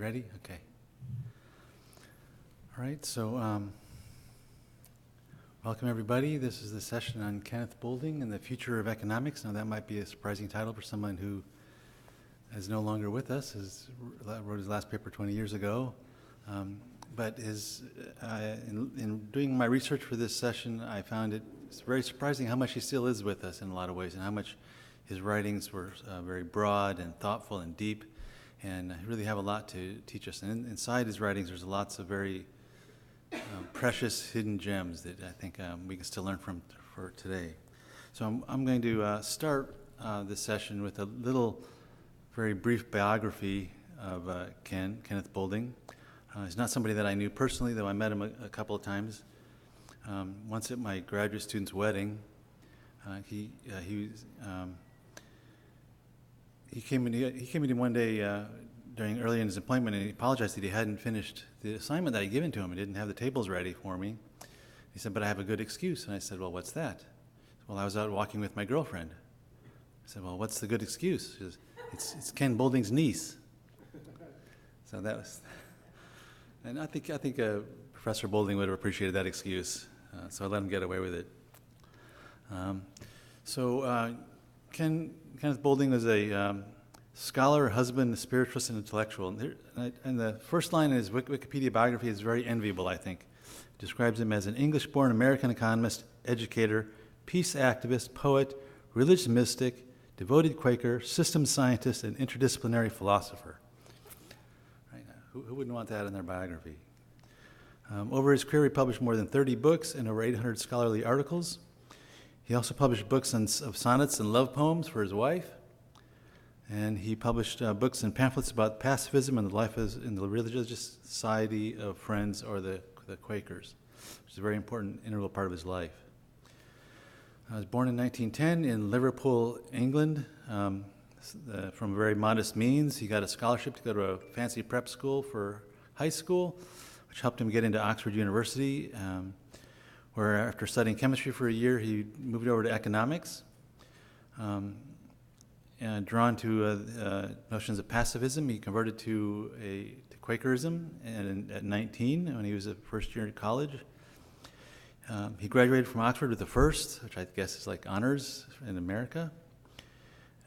ready? Okay. All right, so welcome everybody. This is the session on Kenneth Boulding and the future of economics. Now that might be a surprising title for someone who is no longer with us, wrote his last paper 20 years ago. But in doing my research for this session, I found it's very surprising how much he still is with us in a lot of ways, and how much his writings were very broad and thoughtful and deep, and really have a lot to teach us. And inside his writings, there's lots of very precious hidden gems that I think we can still learn from for today. So I'm going to start this session with a little, very brief biography of Kenneth Boulding. He's not somebody that I knew personally, though I met him a couple of times. Once at my graduate student's wedding, he came in one day during early in his appointment, and he apologized that he hadn't finished the assignment that I'd given to him. He didn't have the tables ready for me. He said, "But I have a good excuse." And I said, "Well, what's that?" He said, "Well, I was out walking with my girlfriend." I said, "Well, what's the good excuse?" She says, It's Ken Boulding's niece." So that was, and I think Professor Boulding would have appreciated that excuse. So I let him get away with it. Kenneth Boulding was a scholar, husband, spiritualist, and intellectual. And the first line in his Wikipedia biography is very enviable, I think. It describes him as an English-born American economist, educator, peace activist, poet, religious mystic, devoted Quaker, systems scientist, and interdisciplinary philosopher. Right? Who wouldn't want that in their biography? Over his career, he published more than 30 books and over 800 scholarly articles. He also published books of sonnets and love poems for his wife. And he published books and pamphlets about pacifism and the life in the religious society of Friends or the Quakers, which is a very important integral part of his life. I was born in 1910 in Liverpool, England. From very modest means, he got a scholarship to go to a fancy prep school for high school, which helped him get into Oxford University, where after studying chemistry for a year, he moved over to economics. Drawn to notions of pacifism, he converted to Quakerism at 19 when he was a first year in college. He graduated from Oxford with a first, which I guess is like honors in America.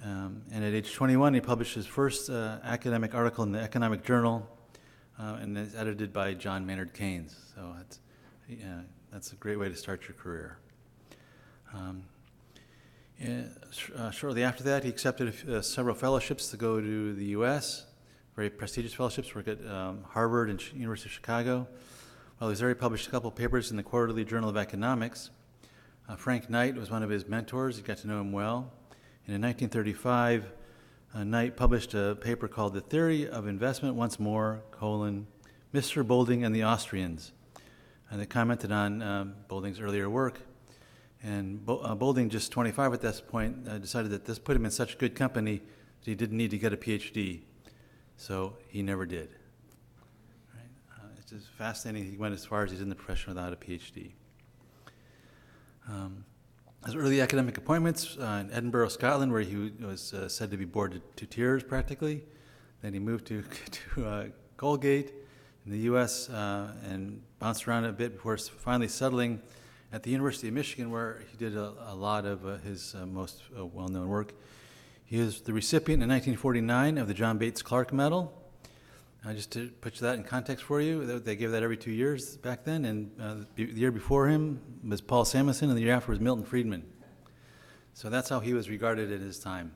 And at age 21, he published his first academic article in the Economic Journal, and it's edited by John Maynard Keynes. So that's a great way to start your career. Shortly after that, he accepted several fellowships to go to the U.S., very prestigious fellowships, work at Harvard and University of Chicago. While he was there, he published a couple of papers in the Quarterly Journal of Economics. Frank Knight was one of his mentors. He got to know him well. And in 1935, Knight published a paper called The Theory of Investment Once More, Mr. Boulding and the Austrians. And they commented on Boulding's earlier work. And Boulding, just 25 at this point, decided that this put him in such good company that he didn't need to get a PhD. So he never did. Right? It's just fascinating. He went as far as he did in the profession without a PhD. His early academic appointments in Edinburgh, Scotland, where he was said to be bored to tears practically. Then he moved to Colgate in the U.S. And bounced around a bit before finally settling at the University of Michigan, where he did a lot of his most well-known work. He was the recipient in 1949 of the John Bates Clark Medal. Just to put that in context for you, they gave that every 2 years back then, and the year before him was Paul Samuelson, and the year after was Milton Friedman. So that's how he was regarded at his time.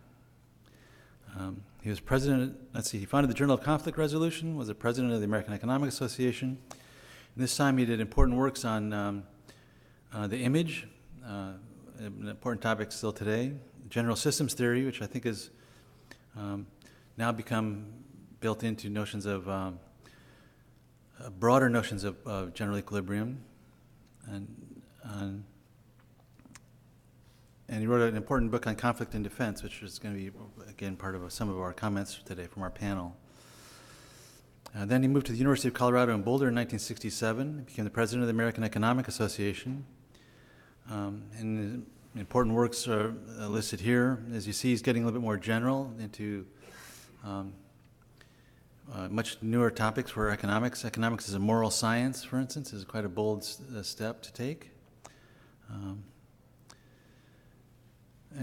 He was president, he founded the Journal of Conflict Resolution, was the president of the American Economic Association. And this time he did important works on the image, an important topic still today, general systems theory, which I think has now become built into notions of broader notions of general equilibrium, and he wrote an important book on conflict and defense, which is going to be again part of some of our comments today from our panel. Then he moved to the University of Colorado in Boulder in 1967. He became the president of the American Economic Association. And important works are listed here. As you see, he's getting a little bit more general into much newer topics for economics. Economics is a moral science, for instance, is quite a bold step to take. And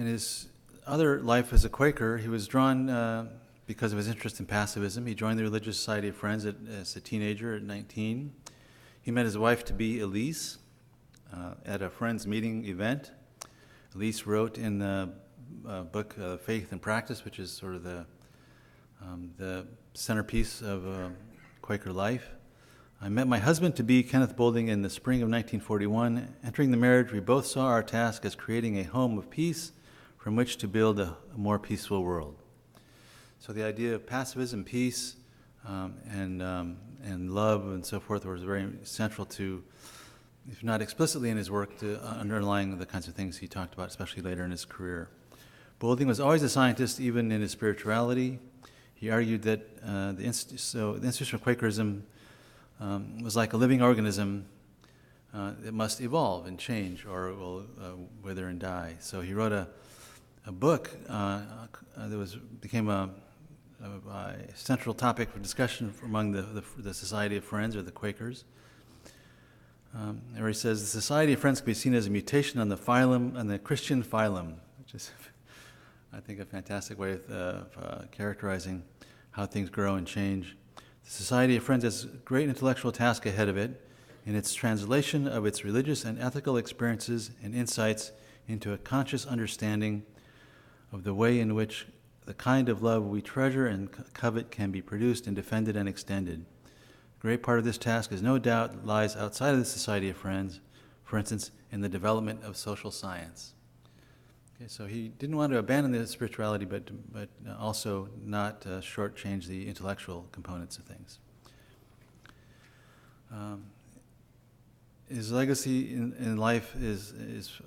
his other life as a Quaker, he was drawn because of his interest in pacifism. He joined the Religious Society of Friends as a teenager at 19. He met his wife-to-be, Elise, at a Friends meeting event. Elise wrote in the book Faith and Practice, which is sort of the centerpiece of Quaker life. I met my husband-to-be, Kenneth Boulding, in the spring of 1941. Entering the marriage, we both saw our task as creating a home of peace from which to build a more peaceful world. So the idea of pacifism, peace, and love and so forth was very central to, if not explicitly in his work, to underlying the kinds of things he talked about, especially later in his career. Boulding was always a scientist, even in his spirituality. He argued that the institution of Quakerism was like a living organism that must evolve and change, or it will wither and die. So he wrote a book that became a central topic for discussion among the Society of Friends, or the Quakers. Where he says, the Society of Friends can be seen as a mutation on the phylum, on the Christian phylum, which is, I think, a fantastic way of characterizing how things grow and change. The Society of Friends has a great intellectual task ahead of it in its translation of its religious and ethical experiences and insights into a conscious understanding of the way in which the kind of love we treasure and covet can be produced and defended and extended. A great part of this task, is no doubt, lies outside of the Society of Friends, for instance, in the development of social science. Okay, so he didn't want to abandon the spirituality, but also not shortchange the intellectual components of things. His legacy in life is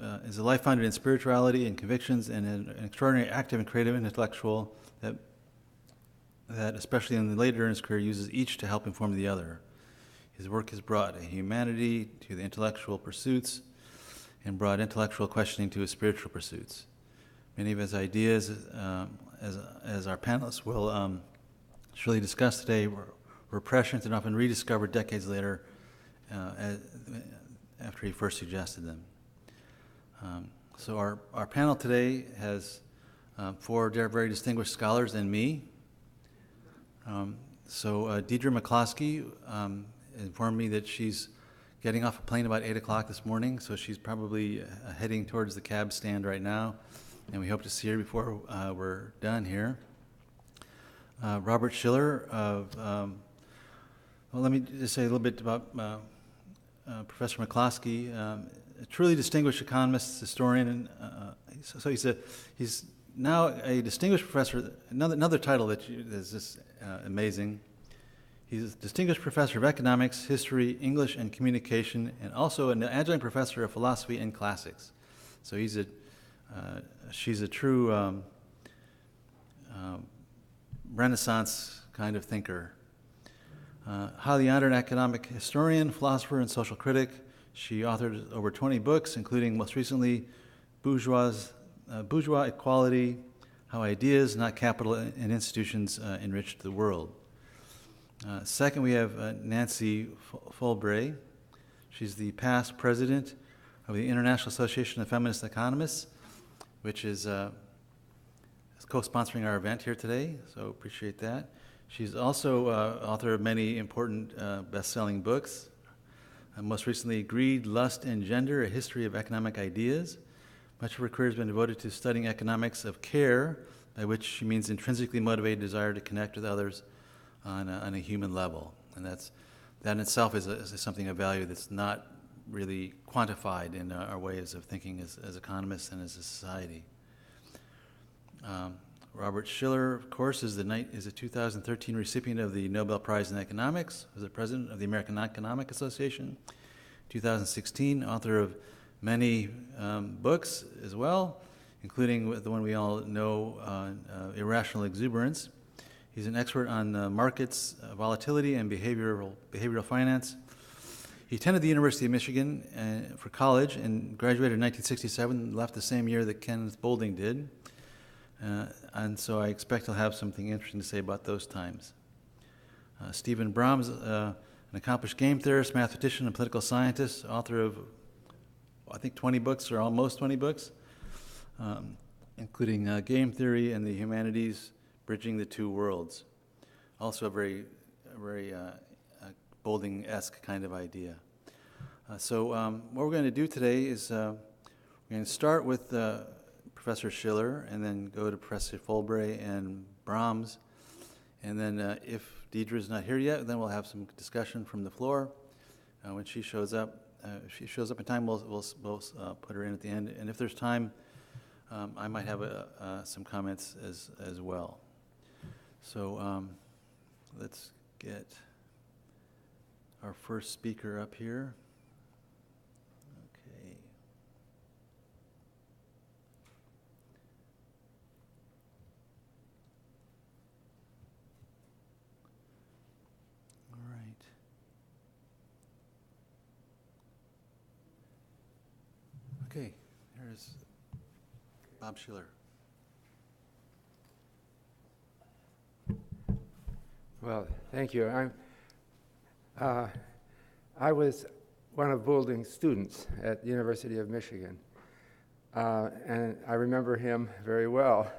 a life founded in spirituality and convictions, and an extraordinary active and creative intellectual that especially in the later in his career, uses each to help inform the other. His work has brought a humanity to the intellectual pursuits and brought intellectual questioning to his spiritual pursuits. Many of his ideas, as our panelists will surely discuss today, were prescient and often rediscovered decades later after he first suggested them. So our panel today has four very distinguished scholars and me. Deidre McCloskey informed me that she's getting off a plane about 8 o'clock this morning, so she's probably heading towards the cab stand right now, and we hope to see her before we're done here. Robert Schiller let me just say a little bit about Professor McCloskey, a truly distinguished economist, historian, and he's now a distinguished professor. Another title that is just amazing. He's a distinguished professor of economics, history, English, and communication, and also an adjunct professor of philosophy and classics. So she's a true Renaissance kind of thinker. Highly honored academic historian, philosopher, and social critic. She authored over 20 books, including most recently Bourgeois Equality, How Ideas, Not Capital, and Institutions Enriched the World. Second, we have Nancy Fulbray. She's the past president of the International Association of Feminist Economists, which is co-sponsoring our event here today, so appreciate that. She's also author of many important best-selling books. Most recently, Greed, Lust, and Gender, A History of Economic Ideas. Much of her career has been devoted to studying economics of care, by which she means intrinsically motivated desire to connect with others on a human level. And that in itself is something of value that's not really quantified in our ways of thinking as economists and as a society. Robert Schiller, of course, is a 2013 recipient of the Nobel Prize in Economics, was the president of the American Economic Association. 2016, author of many books as well, including the one we all know, Irrational Exuberance. He's an expert on markets, volatility, and behavioral finance. He attended the University of Michigan for college and graduated in 1967, left the same year that Kenneth Boulding did. And so I expect he'll have something interesting to say about those times. Stephen Brahms, an accomplished game theorist, mathematician, and political scientist, author of, I think, 20 books, or almost 20 books, including Game Theory and the Humanities, Bridging the Two Worlds. Also a very Boulding-esque kind of idea. So what we're going to do today is we're going to start with Professor Schiller, and then go to Professor Folbray and Brahms, and then if Deidre's not here yet, then we'll have some discussion from the floor. When she shows up, if she shows up in time, we'll put her in at the end, and if there's time, I might have some comments as well. So let's get our first speaker up here. Okay. All right. Okay, here's Bob Schiller. Well, thank you. I was one of Boulding's students at the University of Michigan, and I remember him very well.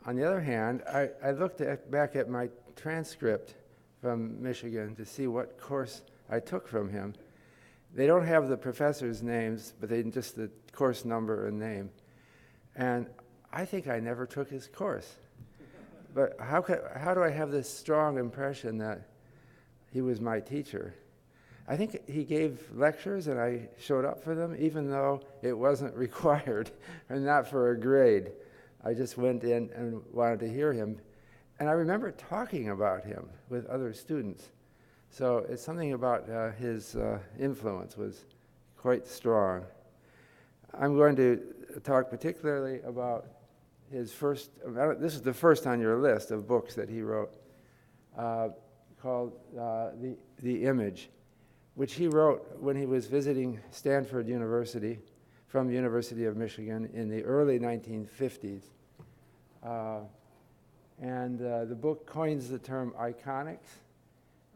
On the other hand, I looked back at my transcript from Michigan to see what course I took from him. They don't have the professors' names, but they just the course number and name. And I think I never took his course. But how do I have this strong impression that he was my teacher? I think he gave lectures and I showed up for them, even though it wasn't required and not for a grade. I just went in and wanted to hear him. And I remember talking about him with other students. So it's something about his influence was quite strong. I'm going to talk particularly about his first, this is the first on your list of books that he wrote, called The Image, which he wrote when he was visiting Stanford University from the University of Michigan in the early 1950s. The book coins the term iconics.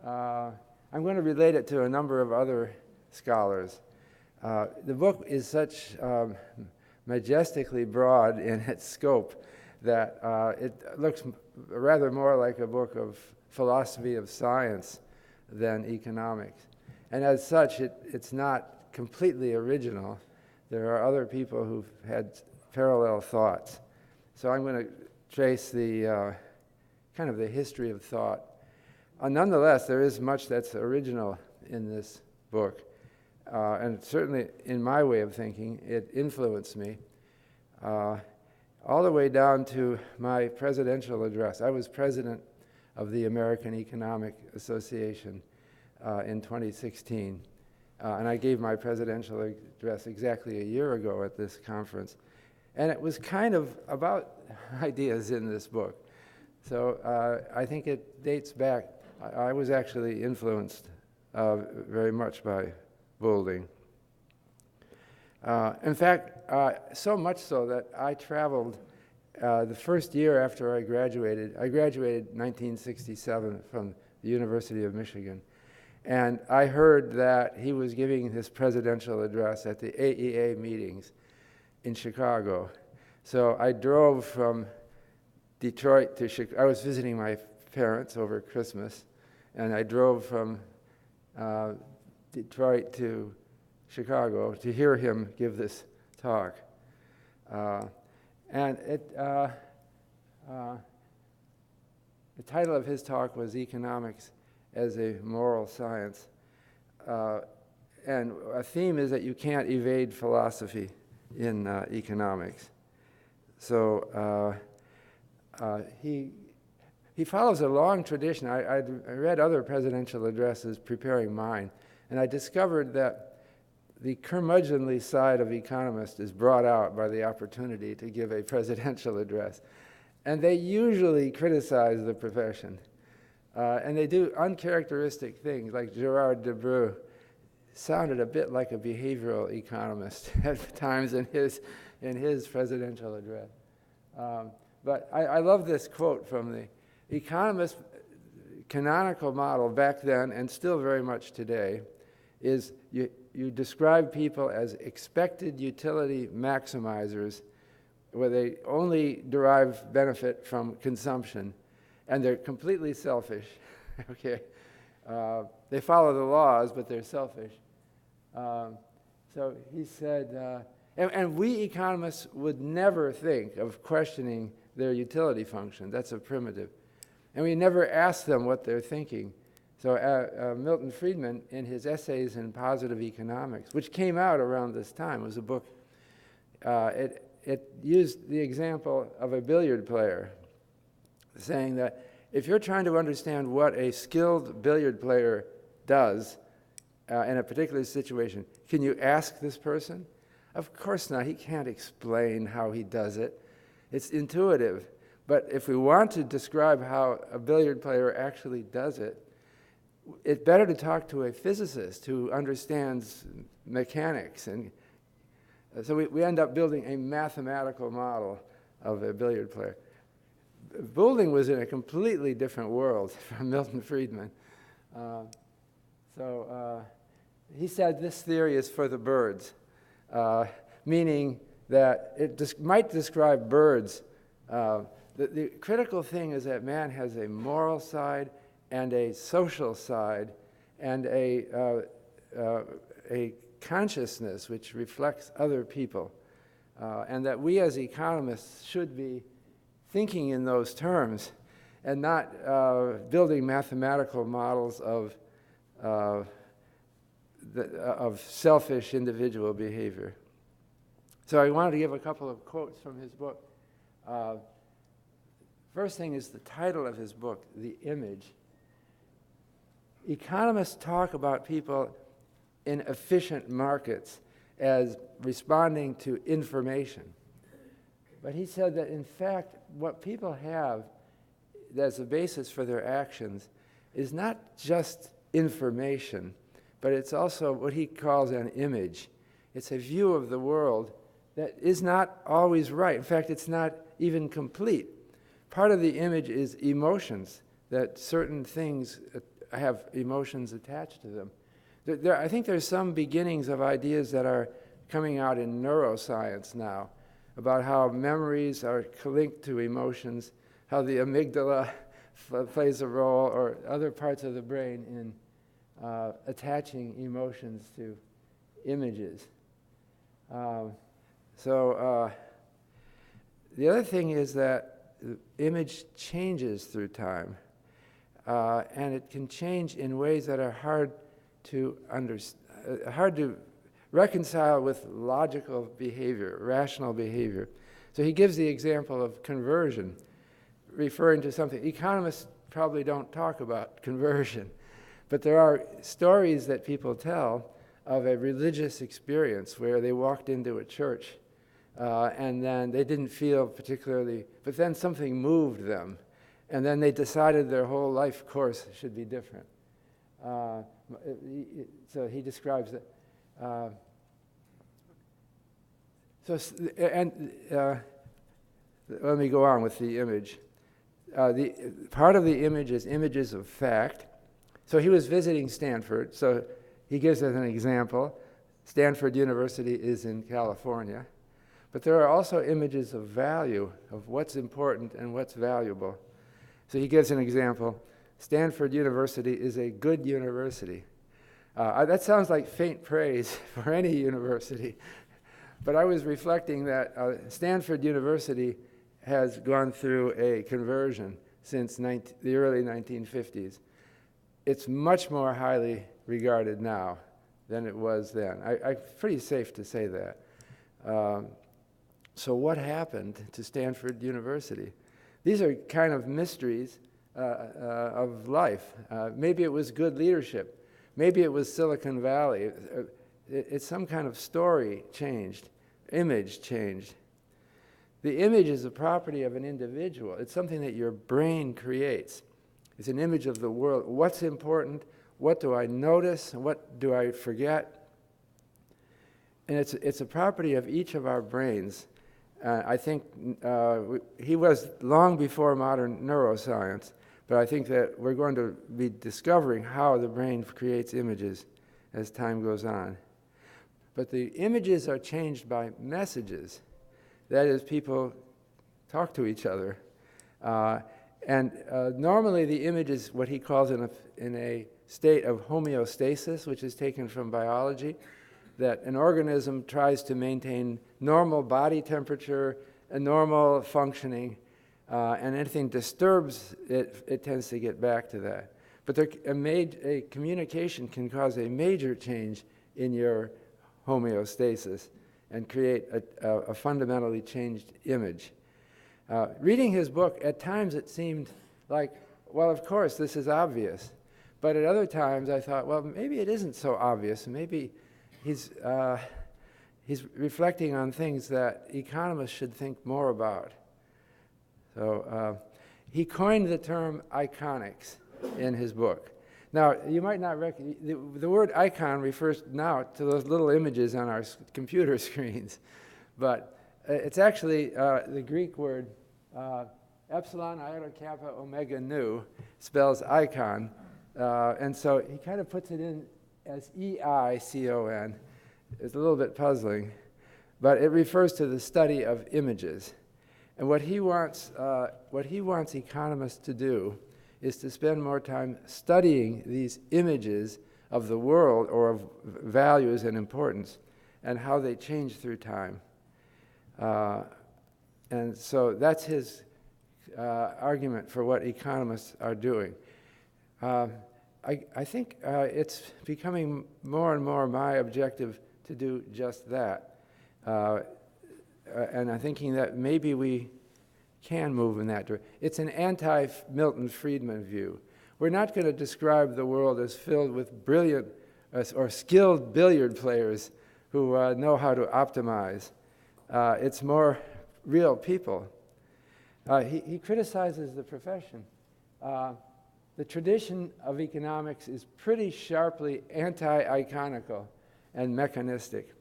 I'm going to relate it to a number of other scholars. The book is such majestically broad in its scope that it looks rather more like a book of philosophy of science than economics. And as such, it's not completely original. There are other people who've had parallel thoughts. So I'm going to trace the kind of the history of thought. Nonetheless, there is much that's original in this book. And certainly in my way of thinking, it influenced me all the way down to my presidential address. I was president of the American Economic Association in 2016. And I gave my presidential address exactly a year ago at this conference. And it was kind of about ideas in this book. So I think it dates back. I was actually influenced very much by Boulding. In fact, so much so that I traveled the first year after I graduated in 1967 from the University of Michigan. And I heard that he was giving his presidential address at the AEA meetings in Chicago. So I drove from Detroit to Chicago. I was visiting my parents over Christmas, and I drove from Detroit to Chicago to hear him give this talk. The title of his talk was Economics as a Moral Science. And a theme is that you can't evade philosophy in economics. So he follows a long tradition. I read other presidential addresses preparing mine, and I discovered that the curmudgeonly side of economists is brought out by the opportunity to give a presidential address. And they usually criticize the profession. And they do uncharacteristic things, like Gerard Debreu sounded a bit like a behavioral economist at times in his presidential address. But I love this quote from the economists canonical model back then, and still very much today, is you describe people as expected utility maximizers, where they only derive benefit from consumption, and they're completely selfish. Okay, they follow the laws, but they're selfish. So he said, and we economists would never think of questioning their utility function. That's a primitive. And we never ask them what they're thinking. So Milton Friedman, in his Essays in Positive Economics, which came out around this time, was a book, it used the example of a billiard player, saying that if you're trying to understand what a skilled billiard player does in a particular situation, can you ask this person? Of course not. He can't explain how he does it. It's intuitive. But if we want to describe how a billiard player actually does it, it's better to talk to a physicist who understands mechanics. And so we end up building a mathematical model of a billiard player. Boulding was in a completely different world from Milton Friedman. He said this theory is for the birds, meaning that it might describe birds. The critical thing is that man has a moral side and a social side and a consciousness which reflects other people, and that we as economists should be thinking in those terms and not building mathematical models of selfish individual behavior. So I wanted to give a couple of quotes from his book. First thing is the title of his book, The Image. Economists talk about people in efficient markets as responding to information. But he said that, in fact, what people have as a basis for their actions is not just information, but it's also what he calls an image. It's a view of the world that is not always right. In fact, it's not even complete. Part of the image is emotions, that certain things have emotions attached to them. I think there's some beginnings of ideas that are coming out in neuroscience now about how memories are linked to emotions, how the amygdala plays a role, or other parts of the brain in attaching emotions to images. The other thing is that the image changes through time, and it can change in ways that are hard to reconcile with logical behavior, rational behavior. So he gives the example of conversion, referring to something. Economists probably don't talk about conversion, but there are stories that people tell of a religious experience where they walked into a church and then they didn't feel particularly, but then something moved them, and then they decided their whole life course should be different. So he describes it. Let me go on with the image. Part of the image is images of fact. So he was visiting Stanford, so he gives us an example. Stanford University is in California. But there are also images of value, of what's important and what's valuable. So he gives an example. Stanford University is a good university. That sounds like faint praise for any university. But I was reflecting that Stanford University has gone through a conversion since the early 1950s. It's much more highly regarded now than it was then. I'm pretty safe to say that. So what happened to Stanford University? These are kind of mysteries of life. Maybe it was good leadership. Maybe it was Silicon Valley. It's some kind of story changed, image changed. The image is a property of an individual. It's something that your brain creates. It's an image of the world. What's important? What do I notice? What do I forget? And it's a property of each of our brains. I think he was long before modern neuroscience, But I think that we're going to be discovering how the brain creates images as time goes on. But the images are changed by messages. That is, people talk to each other. Normally the image is what he calls in a state of homeostasis, which is taken from biology, that an organism tries to maintain normal body temperature and normal functioning, and anything disturbs it, it tends to get back to that. But a communication can cause a major change in your homeostasis and create a fundamentally changed image. Reading his book, at times it seemed like, well, of course, this is obvious. But at other times I thought, well, maybe it isn't so obvious. Maybe he's reflecting on things that economists should think more about. So he coined the term iconics in his book. Now, you might not recognize, the word icon refers now to those little images on our computer screens, but it's actually the Greek word epsilon iota kappa omega nu spells icon, and so he kind of puts it in as E-I-C-O-N. It's a little bit puzzling, but it refers to the study of images. And what he wants economists to do is to spend more time studying these images of the world or of values and importance and how they change through time. And so that's his argument for what economists are doing. I think it's becoming more and more my objective to do just that. And I'm thinking that maybe we can move in that direction. It's an anti-Milton Friedman view. We're not going to describe the world as filled with brilliant or skilled billiard players who know how to optimize. It's more real people. He criticizes the profession. The tradition of economics is pretty sharply anti-iconical and mechanistic.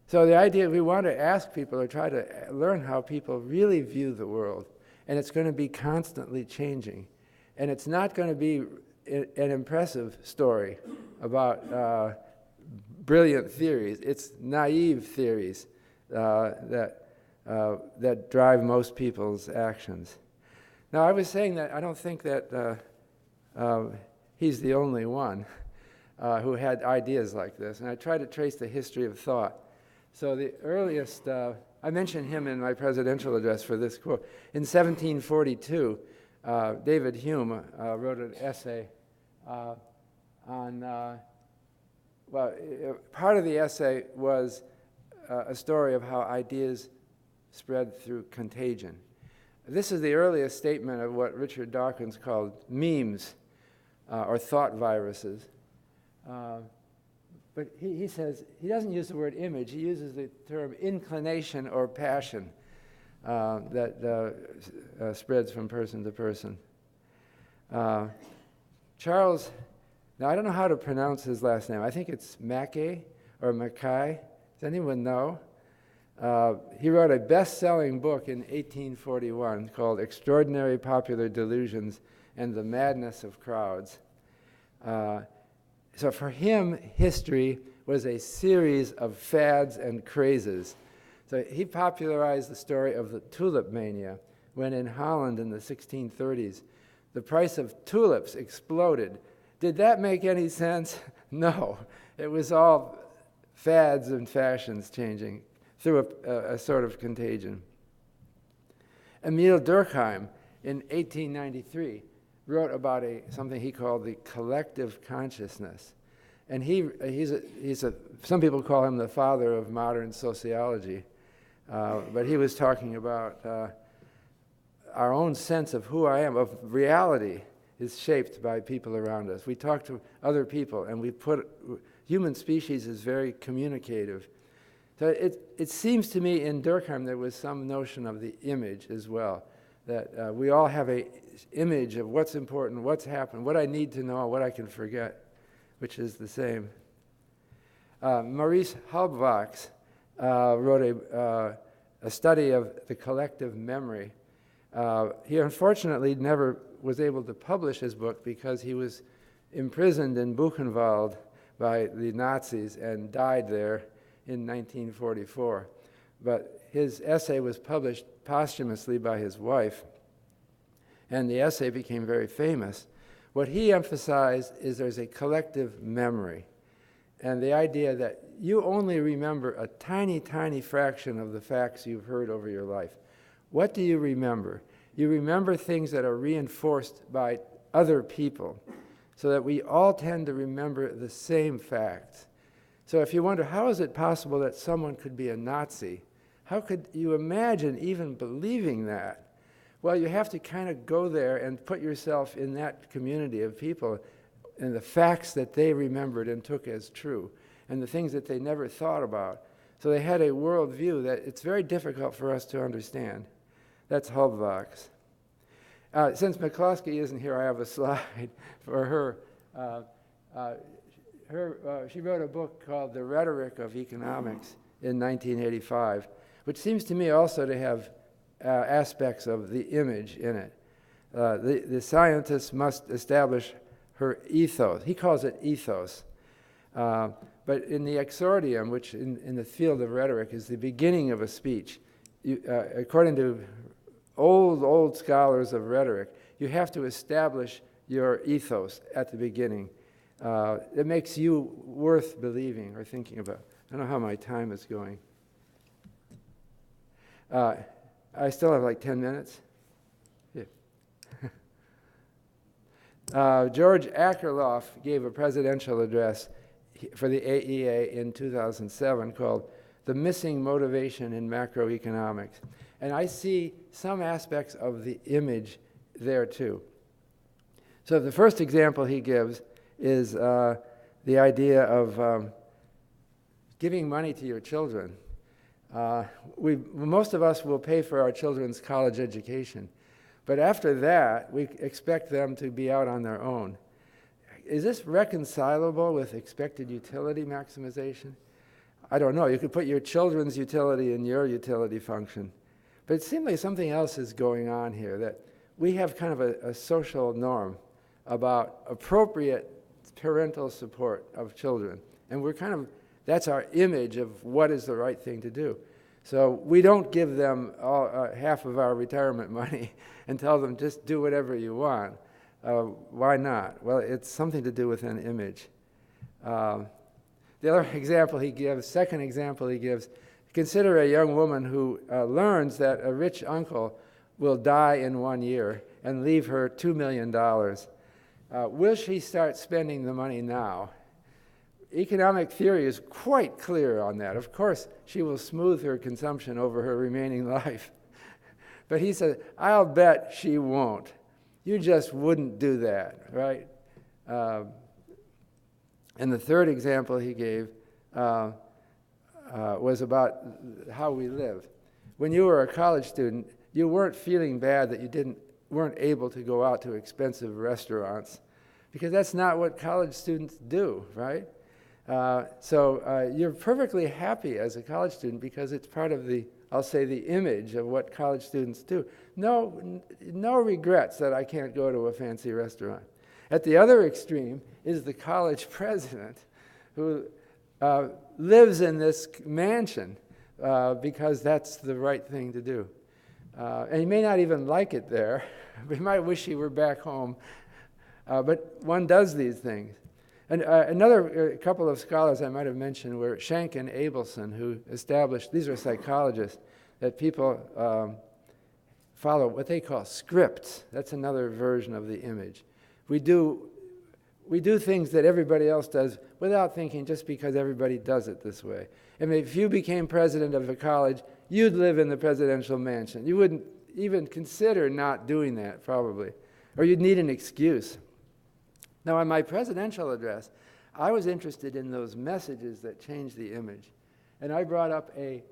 So the idea, we want to ask people or try to learn how people really view the world, and it's going to be constantly changing. And it's not going to be an impressive story about brilliant theories. It's naive theories that drive most people's actions. Now, I was saying that I don't think that he's the only one who had ideas like this, and I try to trace the history of thought. So the earliest, I mentioned him in my presidential address for this quote. In 1742, David Hume wrote an essay on, part of the essay was a story of how ideas spread through contagion. This is the earliest statement of what Richard Dawkins called memes, or thought viruses. But he says, he doesn't use the word image, he uses the term inclination or passion that spreads from person to person. Charles, now I don't know how to pronounce his last name. I think it's Mackay or Mackay. Does anyone know? He wrote a best-selling book in 1841 called Extraordinary Popular Delusions and the Madness of Crowds. So for him, history was a series of fads and crazes. So he popularized the story of the tulip mania, when in Holland in the 1630s, the price of tulips exploded. Did that make any sense? No. It was all fads and fashions changing through a sort of contagion. Emile Durkheim, in 1893, wrote about something he called the collective consciousness. And some people call him the father of modern sociology, but he was talking about our own sense of who I am, of reality, is shaped by people around us. We talk to other people, and human species is very communicative. So it seems to me in Durkheim there was some notion of the image as well, that we all have an image of what's important, what's happened, what I need to know, what I can forget, which is the same. Maurice Halbwachs wrote a study of the collective memory, He unfortunately never was able to publish his book because he was imprisoned in Buchenwald by the Nazis and died there in 1944. But his essay was published posthumously by his wife, and the essay became very famous. What he emphasized is there's a collective memory, and the idea that you only remember a tiny, tiny fraction of the facts you've heard over your life. What do you remember? You remember things that are reinforced by other people, so that we all tend to remember the same facts. So if you wonder, how is it possible that someone could be a Nazi? How could you imagine even believing that? Well, you have to kind of go there and put yourself in that community of people and the facts that they remembered and took as true, and the things that they never thought about. So they had a worldview that it's very difficult for us to understand. That's Hubvox. Since McCloskey isn't here, I have a slide for her. She wrote a book called The Rhetoric of Economics in 1985, which seems to me also to have aspects of the image in it. The scientist must establish her ethos. He calls it ethos. But in the exordium, which in the field of rhetoric is the beginning of a speech, according to old scholars of rhetoric, you have to establish your ethos at the beginning. It makes you worth believing or thinking about. I don't know how my time is going. I still have like 10 minutes. Yeah. George Akerlof gave a presidential address for the AEA in 2007 called The Missing Motivation in Macroeconomics. And I see some aspects of the image there too. So the first example he gives is the idea of giving money to your children. Most of us will pay for our children's college education, but after that, we expect them to be out on their own. Is this reconcilable with expected utility maximization? I don't know. You could put your children's utility in your utility function, but it seems like something else is going on here, that we have kind of a social norm about appropriate parental support of children, and that's our image of what is the right thing to do. So we don't give them half of our retirement money and tell them just do whatever you want. Why not? Well, it's something to do with an image. The other example he gives, second example he gives, consider a young woman who learns that a rich uncle will die in 1 year and leave her $2 million. Will she start spending the money now? Economic theory is quite clear on that. Of course, she will smooth her consumption over her remaining life. But he said, I'll bet she won't. You just wouldn't do that, right? And the third example he gave was about how we live. When you were a college student, you weren't feeling bad that you weren't able to go out to expensive restaurants, because that's not what college students do, right? So you're perfectly happy as a college student because it's part of the, I'll say, the image of what college students do. No regrets that I can't go to a fancy restaurant. At the other extreme is the college president who lives in this mansion because that's the right thing to do. And he may not even like it there. He might wish he were back home. But one does these things. And another couple of scholars I might have mentioned were Schenck and Abelson, who established, these are psychologists, that people follow what they call scripts. That's another version of the image. We do things that everybody else does without thinking, just because everybody does it this way. I mean, if you became president of a college, you'd live in the presidential mansion. You wouldn't even consider not doing that, probably. Or you'd need an excuse. Now, in my presidential address, I was interested in those messages that change the image. And I brought up a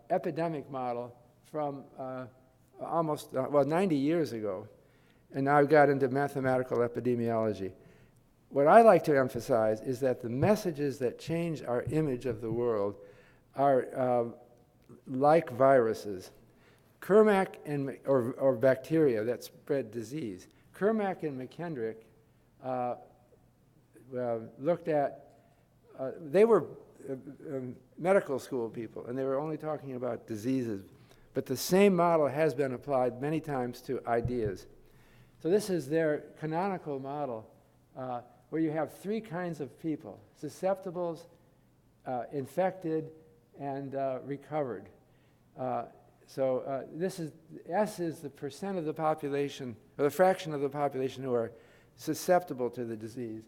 epidemic model from almost 90 years ago. And now I've got into mathematical epidemiology. What I like to emphasize is that the messages that change our image of the world are like viruses. Kermack or bacteria that spread disease. Kermack and McKendrick looked at, they were medical school people, and they were only talking about diseases. But the same model has been applied many times to ideas. So this is their canonical model, where you have three kinds of people: susceptibles, infected, and recovered. This is, S is the percent of the population, or the fraction of the population who are susceptible to the disease.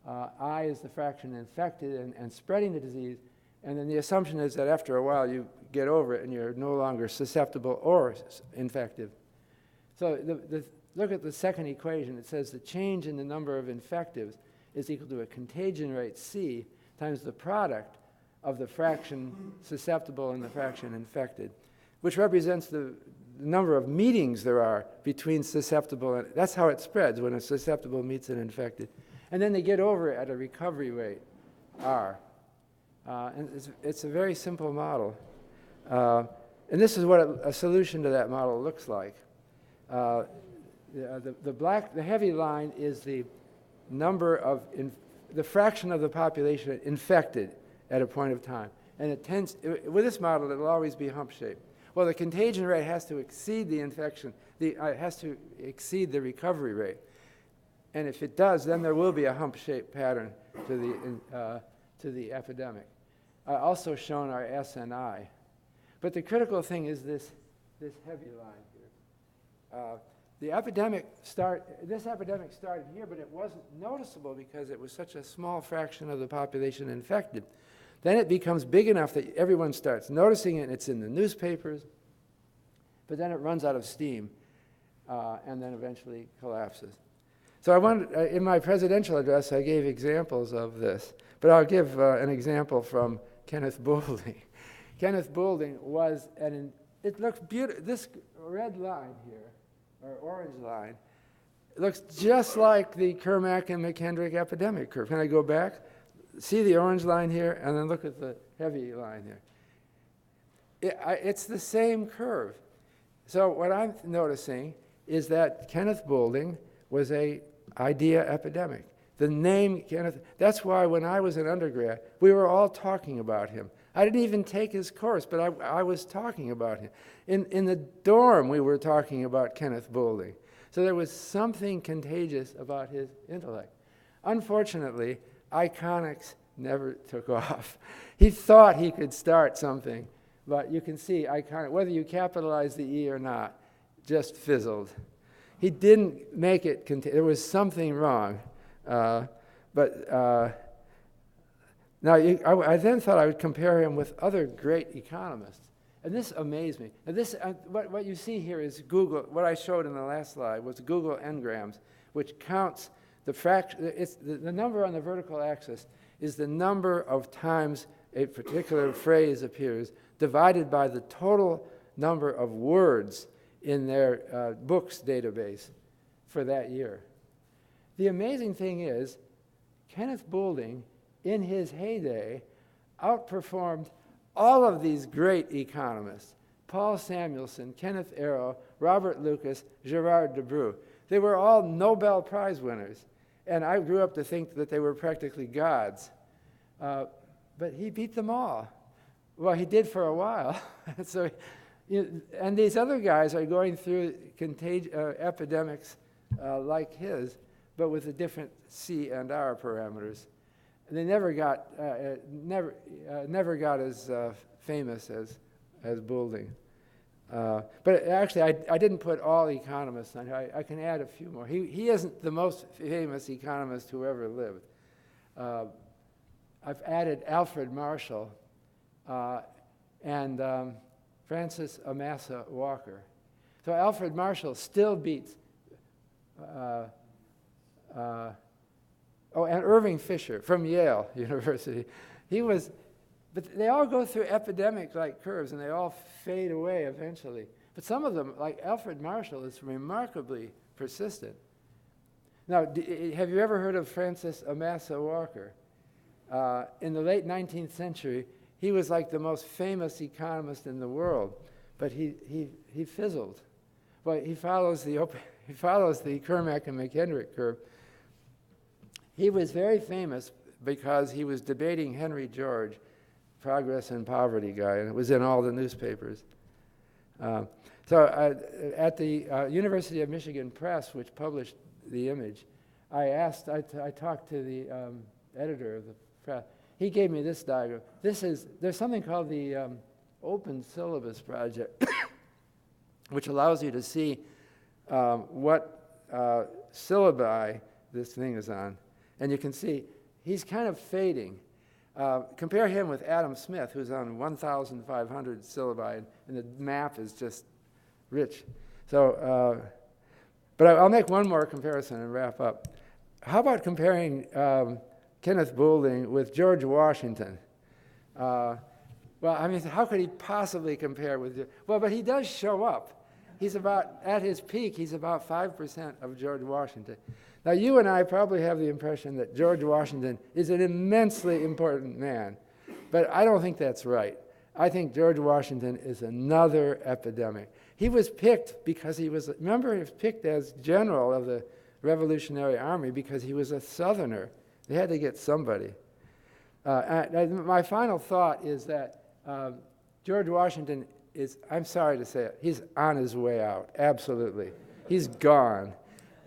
I is the fraction infected and spreading the disease. And then the assumption is that after a while you get over it and you're no longer susceptible or infective. So look at the second equation. It says the change in the number of infectives is equal to a contagion rate, C, times the product of the fraction susceptible and the fraction infected, which represents the number of meetings there are between susceptible and, that's how it spreads when a susceptible meets an infected. And then they get over it at a recovery rate, R. And it's a very simple model. And this is what a solution to that model looks like. The heavy line is the number of, the fraction of the population infected at a point of time. And it tends, with this model, it will always be hump-shaped. Well, the contagion rate has to exceed the infection, has to exceed the recovery rate. And if it does, then there will be a hump-shaped pattern to the epidemic. Also shown are S and I. But the critical thing is this heavy line here. This epidemic started here, but it wasn't noticeable because it was such a small fraction of the population infected. Then it becomes big enough that everyone starts noticing it, and it's in the newspapers, but then it runs out of steam, and then eventually collapses. So I wanted, in my presidential address, I gave examples of this, but I'll give an example from Kenneth Boulding. Kenneth Boulding was, it looks beautiful, this red line here, or orange line, it looks just like the Kermack and McKendrick epidemic curve. Can I go back? See the orange line here, and then look at the heavy line here. It's the same curve. So what I'm noticing is that Kenneth Boulding was an idea epidemic. The name Kenneth, that's why when I was an undergrad, we were all talking about him. I didn't even take his course, but I was talking about him. In the dorm, we were talking about Kenneth Boulding. So there was something contagious about his intellect. Unfortunately, iconics never took off. He thought he could start something, but you can see iconic, whether you capitalize the E or not, just fizzled. He didn't make it, there was something wrong. Now, I then thought I would compare him with other great economists. And this amazed me. And this, what you see here is Google, what I showed in the last slide was Google Ngrams, which counts the fraction, it's the number on the vertical axis is the number of times a particular phrase appears divided by the total number of words in their books database for that year. The amazing thing is, Kenneth Boulding, in his heyday, outperformed all of these great economists: Paul Samuelson, Kenneth Arrow, Robert Lucas, Gerard Debreu. They were all Nobel Prize winners, and I grew up to think that they were practically gods. But he beat them all. Well, he did for a while. And these other guys are going through epidemics like his, but with the different C and R parameters. And they never got as famous as Boulding. But actually, I didn't put all economists on here. I can add a few more. He isn't the most famous economist who ever lived. I've added Alfred Marshall and Francis Amasa Walker. So Alfred Marshall still beats, and Irving Fisher from Yale University. But they all go through epidemic-like curves, and they all fade away eventually. But some of them, like Alfred Marshall, is remarkably persistent. Now, have you ever heard of Francis Amasa Walker? In the late 19th century, he was like the most famous economist in the world. but he fizzled. But he follows the Kermack and McHenrick curve. He was very famous because he was debating Henry George, Progress and Poverty guy, and it was in all the newspapers. So at the University of Michigan Press, which published the image, I talked to the editor of the press. He gave me this diagram. There's something called the Open Syllabus Project, which allows you to see what syllabi this thing is on. And you can see he's kind of fading. Compare him with Adam Smith, who's on 1,500 syllabi, and the map is just rich. So, but I'll make one more comparison and wrap up. How about comparing Kenneth Boulding with George Washington? Well, I mean, how could he possibly compare with? Well, but he does show up. He's about, at his peak, he's about 5% of George Washington. Now, you and I probably have the impression that George Washington is an immensely important man, but I don't think that's right. I think George Washington is another epidemic. He was picked because he was, remember, he was picked as general of the Revolutionary Army because he was a Southerner. They had to get somebody. My final thought is that George Washington is, I'm sorry to say it, he's on his way out, absolutely. He's gone.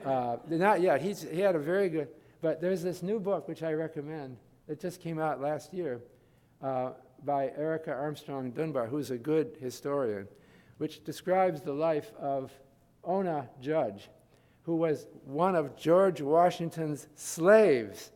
Not yet. He had a very good, but there's this new book which I recommend that just came out last year by Erica Armstrong Dunbar, who's a good historian, which describes the life of Ona Judge, who was one of George Washington's slaves,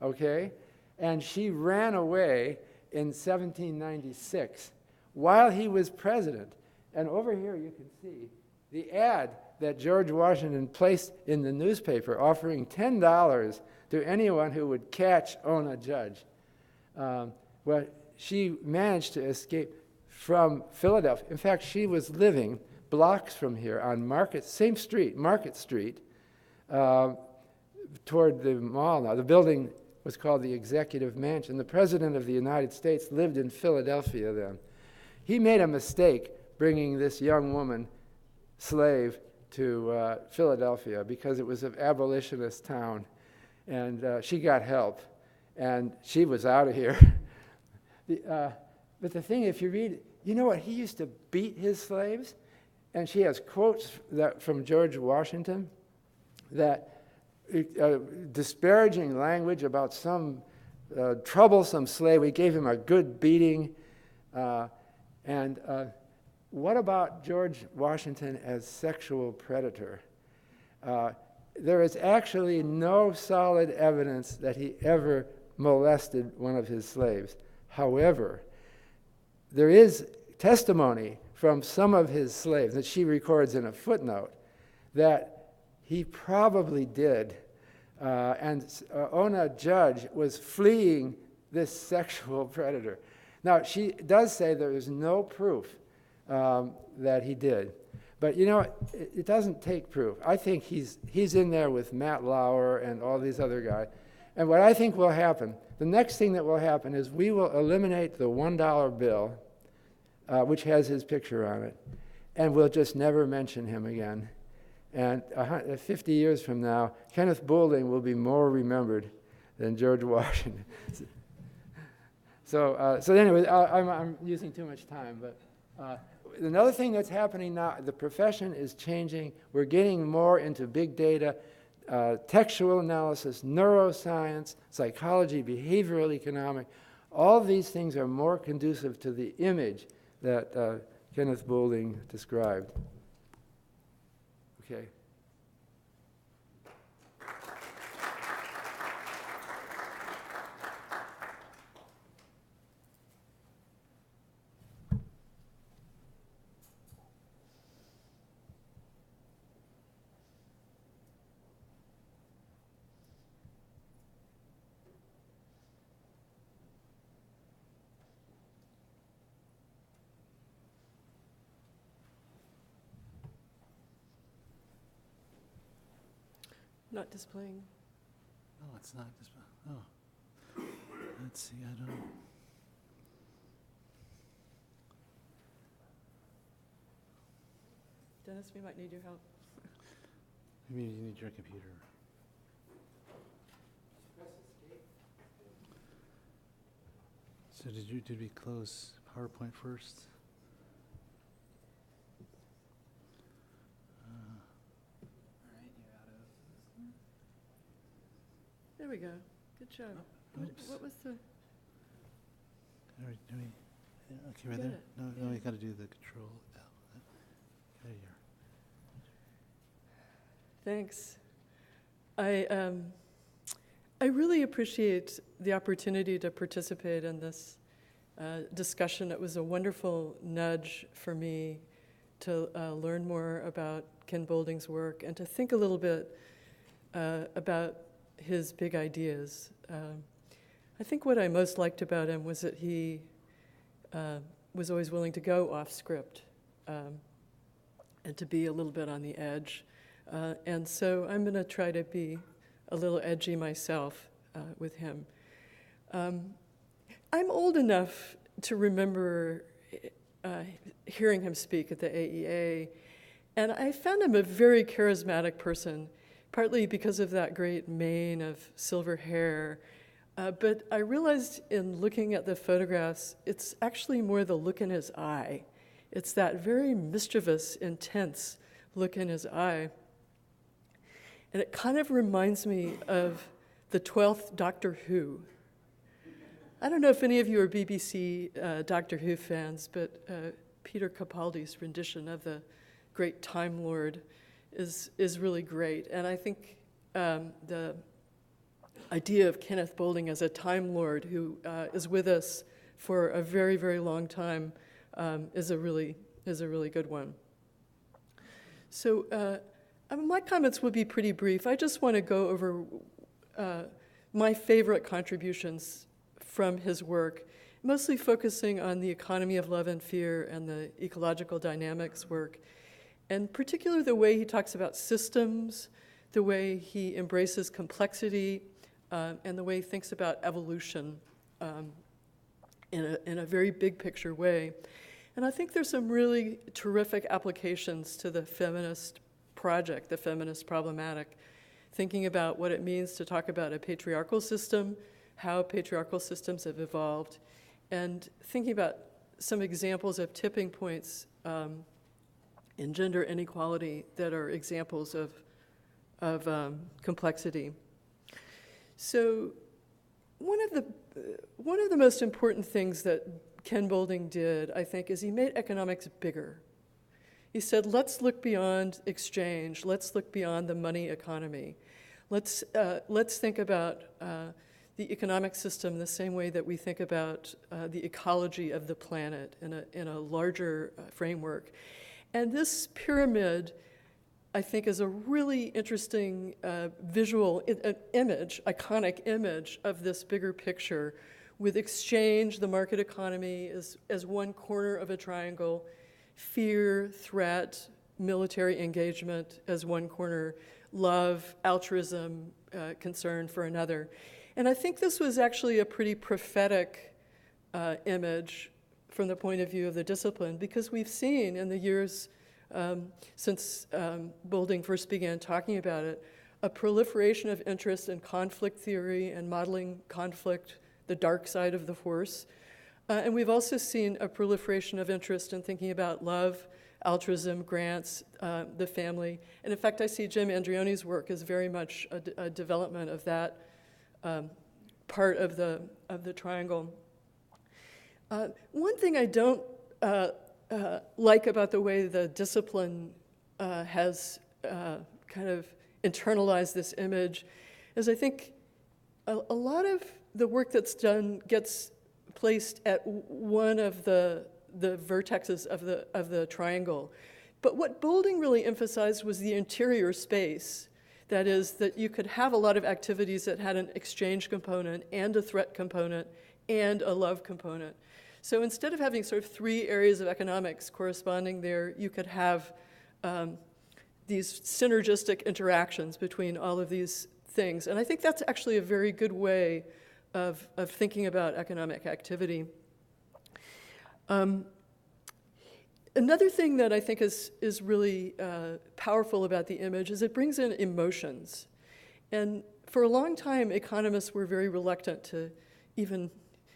okay? And she ran away in 1796 while he was president. And over here you can see the ad that George Washington placed in the newspaper offering $10 to anyone who would catch Ona Judge. Well, she managed to escape from Philadelphia. In fact, she was living blocks from here on Market Street, toward the mall now. The building was called the Executive Mansion. The President of the United States lived in Philadelphia then. He made a mistake bringing this young woman, slave, to Philadelphia because it was an abolitionist town. And she got help, and she was out of here. But the thing, if you read, you know what? He used to beat his slaves, and she has quotes from George Washington that disparaging language about some troublesome slave. We gave him a good beating. And what about George Washington as sexual predator? There is actually no solid evidence that he ever molested one of his slaves. However, there is testimony from some of his slaves that she records in a footnote that he probably did. And Ona Judge was fleeing this sexual predator. Now, she does say there is no proof that he did. But, you know, it doesn't take proof. I think he's in there with Matt Lauer and all these other guys. And what I think will happen, the next thing that will happen is we will eliminate the $1 bill, which has his picture on it, and we'll just never mention him again. And 50 years from now, Kenneth Boulding will be more remembered than George Washington. So anyway, I'm using too much time, but another thing that's happening now, the profession is changing. We're getting more into big data, textual analysis, neuroscience, psychology, behavioral economics. All these things are more conducive to the image that Kenneth Boulding described. Okay. Not displaying. No, it's not displaying. Oh. Let's see, I don't know. Dennis, we might need your help. Maybe you need your computer. So did we close PowerPoint first? There we go. Good job. Oops. What was the? All right, okay, right Got there? it. No, Yeah. we got to do the control L. Okay, here. Thanks. I really appreciate the opportunity to participate in this discussion. It was a wonderful nudge for me to learn more about Ken Boulding's work and to think a little bit about his big ideas. I think what I most liked about him was that he was always willing to go off script and to be a little bit on the edge. And so I'm going to try to be a little edgy myself with him. I'm old enough to remember hearing him speak at the AEA, and I found him a very charismatic person, partly because of that great mane of silver hair. But I realized in looking at the photographs, it's actually more the look in his eye. It's that very mischievous, intense look in his eye. And it kind of reminds me of the 12th Doctor Who. I don't know if any of you are BBC Doctor Who fans, but Peter Capaldi's rendition of the great Time Lord is really great. And I think the idea of Kenneth Boulding as a Time Lord who is with us for a very, very long time is a really good one. So my comments will be pretty brief. I just want to go over my favorite contributions from his work, mostly focusing on the economy of love and fear and the ecological dynamics work, and particularly the way he talks about systems, the way he embraces complexity, and the way he thinks about evolution in a very big picture way. And I think there's some really terrific applications to the feminist project, the feminist problematic, thinking about what it means to talk about a patriarchal system, how patriarchal systems have evolved, and thinking about some examples of tipping points in gender inequality that are examples of complexity. So one of the most important things that Ken Boulding did, I think, is he made economics bigger. He said, let's look beyond exchange. Let's look beyond the money economy. Let's think about the economic system the same way that we think about the ecology of the planet in a larger framework. And this pyramid, I think, is a really interesting visual image, iconic image of this bigger picture, with exchange, the market economy, as one corner of a triangle, fear, threat, military engagement as one corner, love, altruism, concern for another. And I think this was actually a pretty prophetic image from the point of view of the discipline, because we've seen in the years since Boulding first began talking about it, a proliferation of interest in conflict theory and modeling conflict, the dark side of the force. And we've also seen a proliferation of interest in thinking about love, altruism, grants, the family. And in fact, I see Jim Andreoni's work as very much a development of that part of the triangle. One thing I don't like about the way the discipline has kind of internalized this image is I think a lot of the work that's done gets placed at one of the vertexes of the triangle. But what Boulding really emphasized was the interior space. That is, that you could have a lot of activities that had an exchange component and a threat component and a love component. So instead of having sort of three areas of economics corresponding there, you could have these synergistic interactions between all of these things. And I think that's actually a very good way of thinking about economic activity. Another thing that I think is really powerful about the image is it brings in emotions. And for a long time, economists were very reluctant to even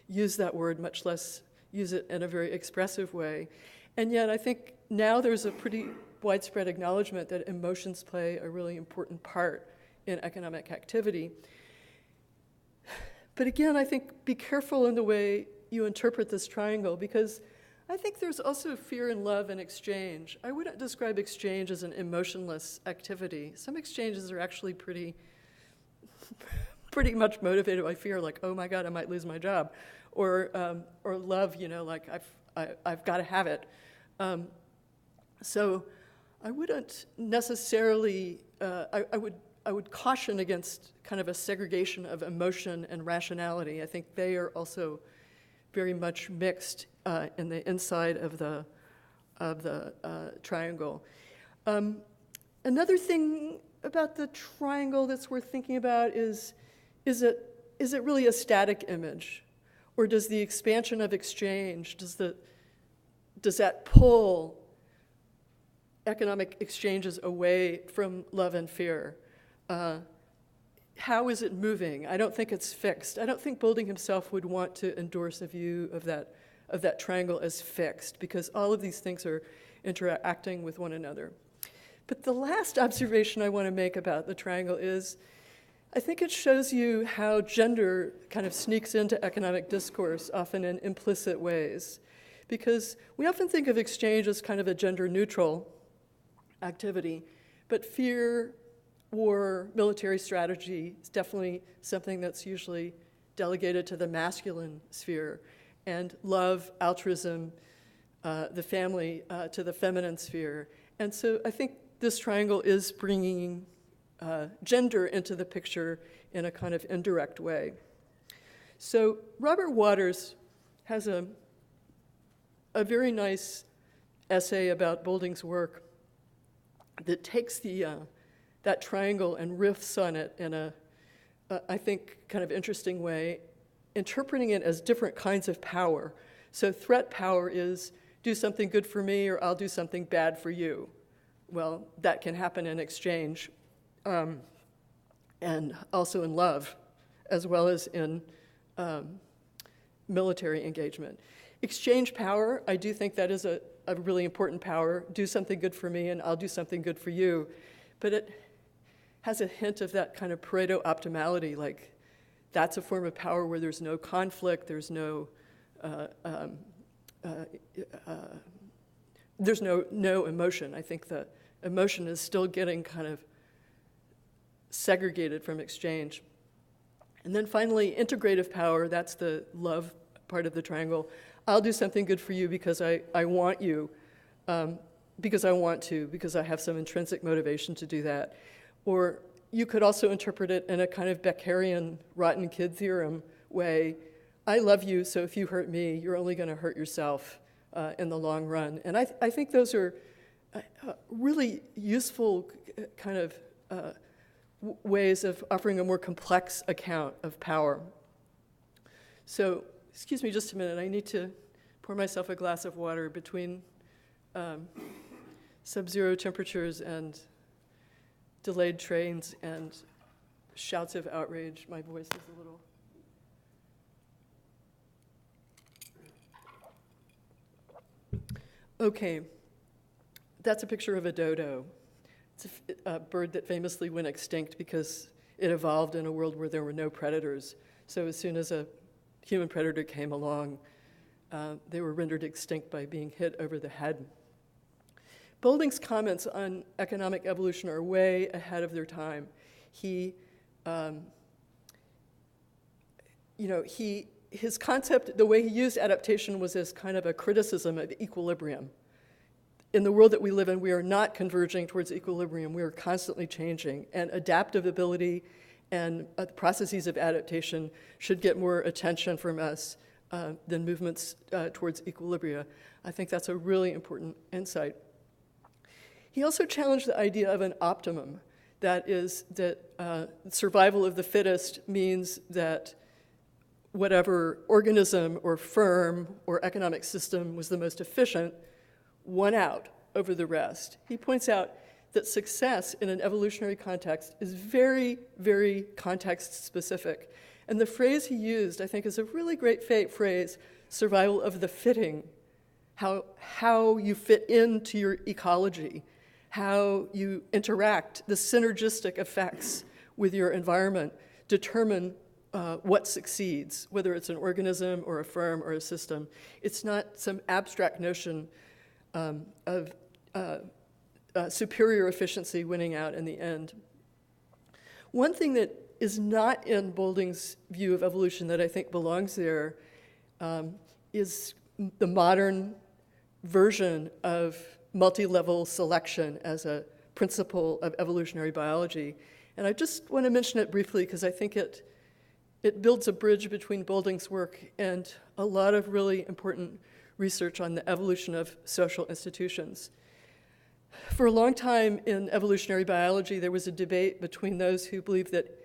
use that word, much less use it in a very expressive way. And yet I think now there's a pretty widespread acknowledgement that emotions play a really important part in economic activity. But again, I think be careful in the way you interpret this triangle, because I think there's also fear and love and exchange. I wouldn't describe exchange as an emotionless activity. Some exchanges are actually pretty much motivated by fear, like, oh my God, I might lose my job, or love, like I've got to have it. So I wouldn't necessarily. I would caution against kind of a segregation of emotion and rationality. I think they are also very much mixed in the inside of the triangle. Another thing about the triangle that's worth thinking about is it really a static image, or does the expansion of exchange, does that pull economic exchanges away from love and fear? How is it moving? I don't think it's fixed. I don't think Boulding himself would want to endorse a view of that triangle as fixed, because all of these things are interacting with one another. But the last observation I want to make about the triangle is, I think it shows you how gender kind of sneaks into economic discourse, often in implicit ways. Because we often think of exchange as kind of a gender-neutral activity, but fear, war, military strategy is definitely something that's usually delegated to the masculine sphere, and love, altruism, the family to the feminine sphere. And so I think this triangle is bringing gender into the picture in a kind of indirect way. So Robert Waters has a very nice essay about Boulding's work that takes that triangle and riffs on it in a, I think, kind of interesting way, interpreting it as different kinds of power. So threat power is, do something good for me or I'll do something bad for you. Well, that can happen in exchange, and also in love, as well as in military engagement. Exchange power, I do think that is a really important power. Do something good for me and I'll do something good for you. But it has a hint of that kind of Pareto optimality, like that's a form of power where there's no conflict, there's no emotion. I think the emotion is still getting kind of segregated from exchange. And then finally, integrative power, that's the love part of the triangle. I'll do something good for you because I want you, because I want to, because I have some intrinsic motivation to do that. Or you could also interpret it in a kind of Beckerian rotten kid theorem way. I love you, so if you hurt me, you're only going to hurt yourself in the long run. And I think those are really useful kind of ways of offering a more complex account of power. So, excuse me just a minute. I need to pour myself a glass of water between sub-zero temperatures and delayed trains and shouts of outrage. My voice is a little... Okay, that's a picture of a dodo. It's a bird that famously went extinct because it evolved in a world where there were no predators. So as soon as a human predator came along, they were rendered extinct by being hit over the head. Boulding's comments on economic evolution are way ahead of their time. His concept, the way he used adaptation was as kind of a criticism of equilibrium. In the world that we live in, we are not converging towards equilibrium. We are constantly changing. And adaptive ability and processes of adaptation should get more attention from us than movements towards equilibria. I think that's a really important insight. He also challenged the idea of an optimum. That is, that survival of the fittest means that whatever organism or firm or economic system was the most efficient one out over the rest. He points out that success in an evolutionary context is very, very context-specific. And the phrase he used, I think, is a really great phrase, survival of the fitting, how you fit into your ecology, how you interact, the synergistic effects with your environment determine what succeeds, whether it's an organism or a firm or a system. It's not some abstract notion of superior efficiency winning out in the end. One thing that is not in Boulding's view of evolution that I think belongs there is the modern version of multi-level selection as a principle of evolutionary biology. And I just want to mention it briefly because I think it builds a bridge between Boulding's work and a lot of really important research on the evolution of social institutions. For a long time in evolutionary biology, there was a debate between those who believed that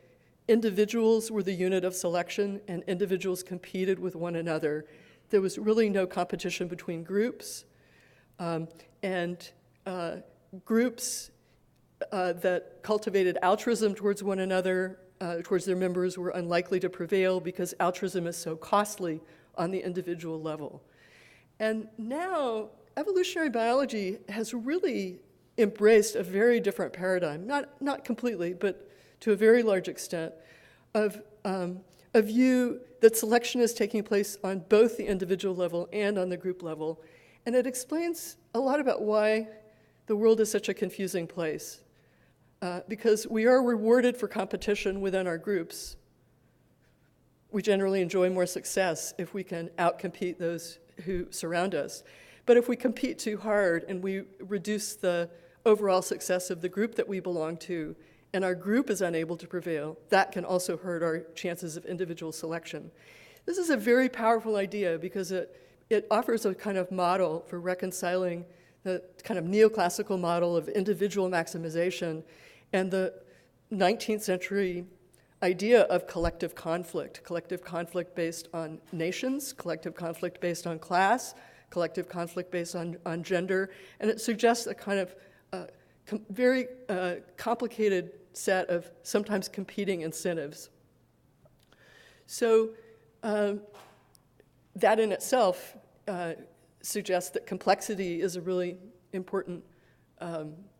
individuals were the unit of selection and individuals competed with one another. There was really no competition between groups, and groups that cultivated altruism towards one another, towards their members, were unlikely to prevail because altruism is so costly on the individual level. And now, evolutionary biology has really embraced a very different paradigm, not completely, but to a very large extent, of a view that selection is taking place on both the individual level and on the group level. And it explains a lot about why the world is such a confusing place. Because we are rewarded for competition within our groups. We generally enjoy more success if we can outcompete those who surround us. But if we compete too hard and we reduce the overall success of the group that we belong to, and our group is unable to prevail, that can also hurt our chances of individual selection. This is a very powerful idea because it offers a kind of model for reconciling the kind of neoclassical model of individual maximization and the 19th century idea of collective conflict based on nations, collective conflict based on class, collective conflict based on gender, and it suggests a kind of very complicated set of sometimes competing incentives. So that in itself suggests that complexity is a really important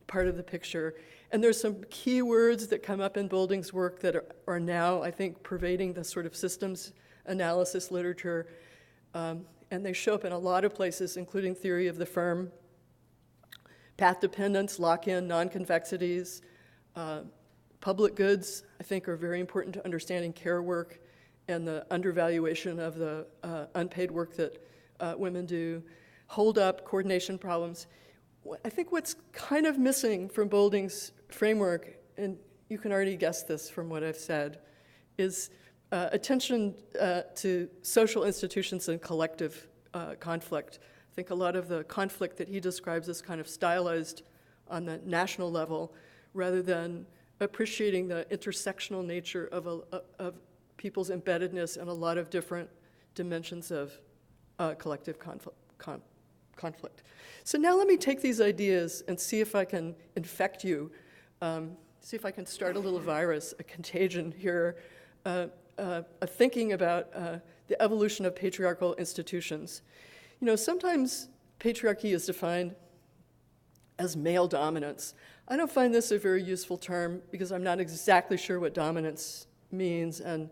part of the picture. And there's some key words that come up in Boulding's work that are now, I think, pervading the sort of systems analysis literature. And they show up in a lot of places, including theory of the firm, path dependence, lock-in, non-convexities. Public goods, I think, are very important to understanding care work and the undervaluation of the unpaid work that women do. Hold up, coordination problems. I think what's kind of missing from Boulding's framework, and you can already guess this from what I've said, is attention to social institutions and collective conflict. I think a lot of the conflict that he describes is kind of stylized on the national level rather than appreciating the intersectional nature of people's embeddedness in a lot of different dimensions of collective conflict. So now let me take these ideas and see if I can infect you, see if I can start a little virus, a contagion here, thinking about the evolution of patriarchal institutions. You know, sometimes patriarchy is defined as male dominance. I don't find this a very useful term because I'm not exactly sure what dominance means, and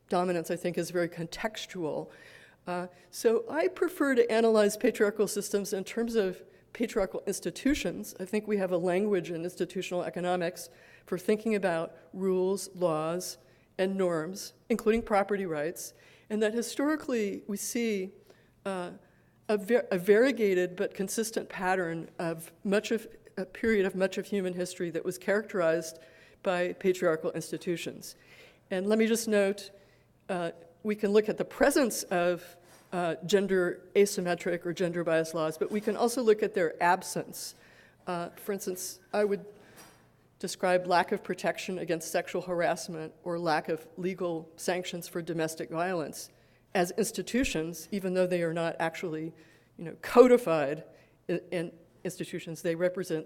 dominance, I think, is very contextual. So I prefer to analyze patriarchal systems in terms of patriarchal institutions. I think we have a language in institutional economics for thinking about rules, laws, and norms, including property rights, and that historically we see a variegated but consistent pattern of a period of much of human history that was characterized by patriarchal institutions. And let me just note, we can look at the presence of gender asymmetric or gender biased laws, but we can also look at their absence. For instance, I would describe lack of protection against sexual harassment or lack of legal sanctions for domestic violence as institutions, even though they are not actually, codified in institutions. They represent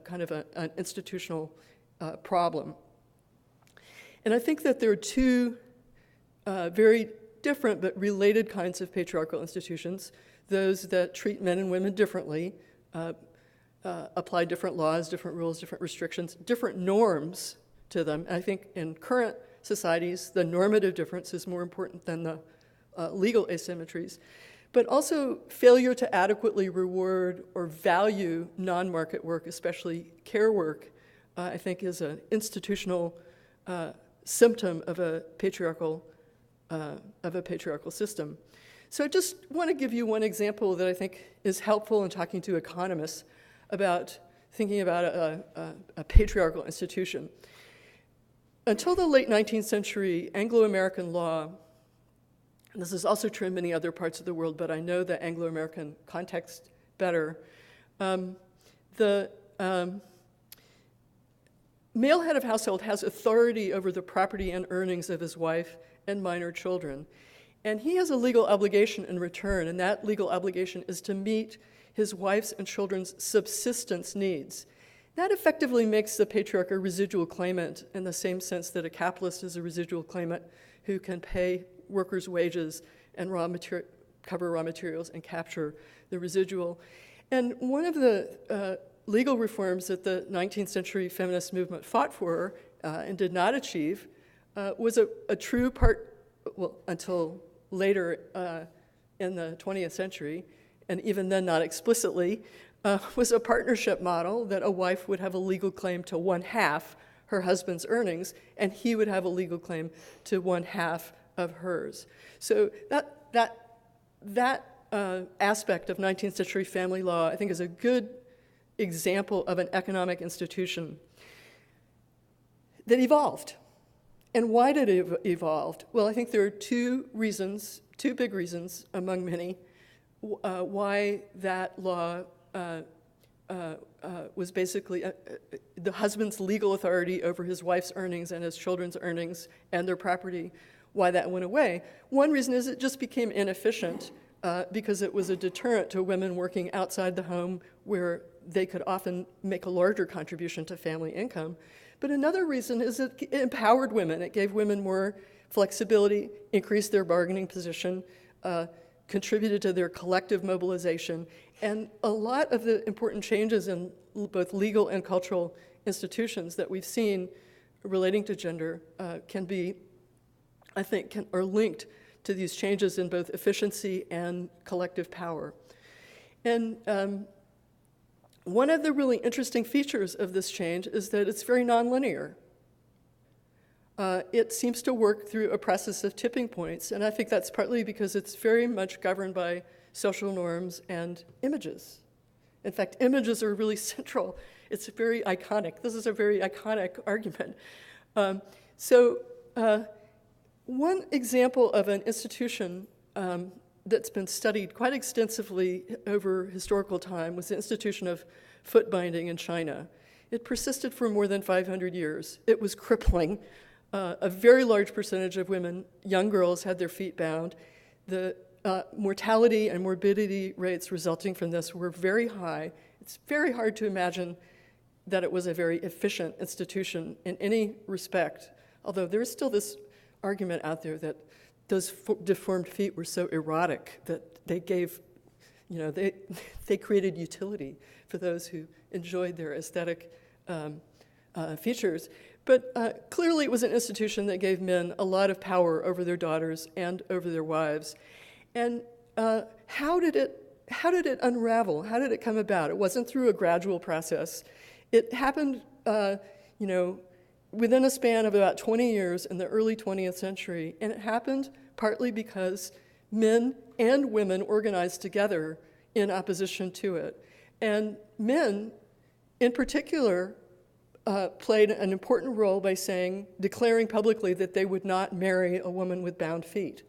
kind of an institutional problem. And I think that there are two very different but related kinds of patriarchal institutions, those that treat men and women differently, apply different laws, different rules, different restrictions, different norms to them. And I think in current societies, the normative difference is more important than the legal asymmetries. But also failure to adequately reward or value non-market work, especially care work, I think is an institutional symptom of a patriarchal system. So I just want to give you one example that I think is helpful in talking to economists about thinking about a patriarchal institution. Until the late 19th century, Anglo-American law, and this is also true in many other parts of the world, but I know the Anglo-American context better, the male head of household has authority over the property and earnings of his wife and minor children. And he has a legal obligation in return, and that legal obligation is to meet his wife's and children's subsistence needs. That effectively makes the patriarch a residual claimant in the same sense that a capitalist is a residual claimant who can pay workers' wages and cover raw materials and capture the residual. And one of the legal reforms that the 19th century feminist movement fought for and did not achieve was a true part, well, until later in the 20th century, and even then not explicitly, was a partnership model that a wife would have a legal claim to 1/2 her husband's earnings, and he would have a legal claim to 1/2 of hers. So that aspect of 19th century family law, I think, is a good example of an economic institution that evolved. And why did it evolve? Well, I think there are two big reasons among many, why that law was basically the husband's legal authority over his wife's earnings and his children's earnings and their property, why that went away. One reason is it just became inefficient because it was a deterrent to women working outside the home where they could often make a larger contribution to family income. But another reason is it empowered women. It gave women more flexibility, increased their bargaining position, contributed to their collective mobilization. And a lot of the important changes in both legal and cultural institutions that we've seen relating to gender can be, I think, are linked to these changes in both efficiency and collective power. And one of the really interesting features of this change is that it's very nonlinear. It seems to work through a process of tipping points, and I think that's partly because it's very much governed by social norms and images. In fact, images are really central. It's very iconic. This is a very iconic argument. One example of an institution that's been studied quite extensively over historical time was the institution of foot binding in China. It persisted for more than 500 years. It was crippling. A very large percentage of women, young girls, had their feet bound. The mortality and morbidity rates resulting from this were very high. It's very hard to imagine that it was a very efficient institution in any respect, although there is still this argument out there that those deformed feet were so erotic that they gave, they created utility for those who enjoyed their aesthetic features. But clearly it was an institution that gave men a lot of power over their daughters and over their wives. And how did it unravel? How did it come about? It wasn't through a gradual process. It happened, within a span of about 20 years in the early 20th century, and it happened partly because men and women organized together in opposition to it. And men, in particular, played an important role by declaring publicly that they would not marry a woman with bound feet.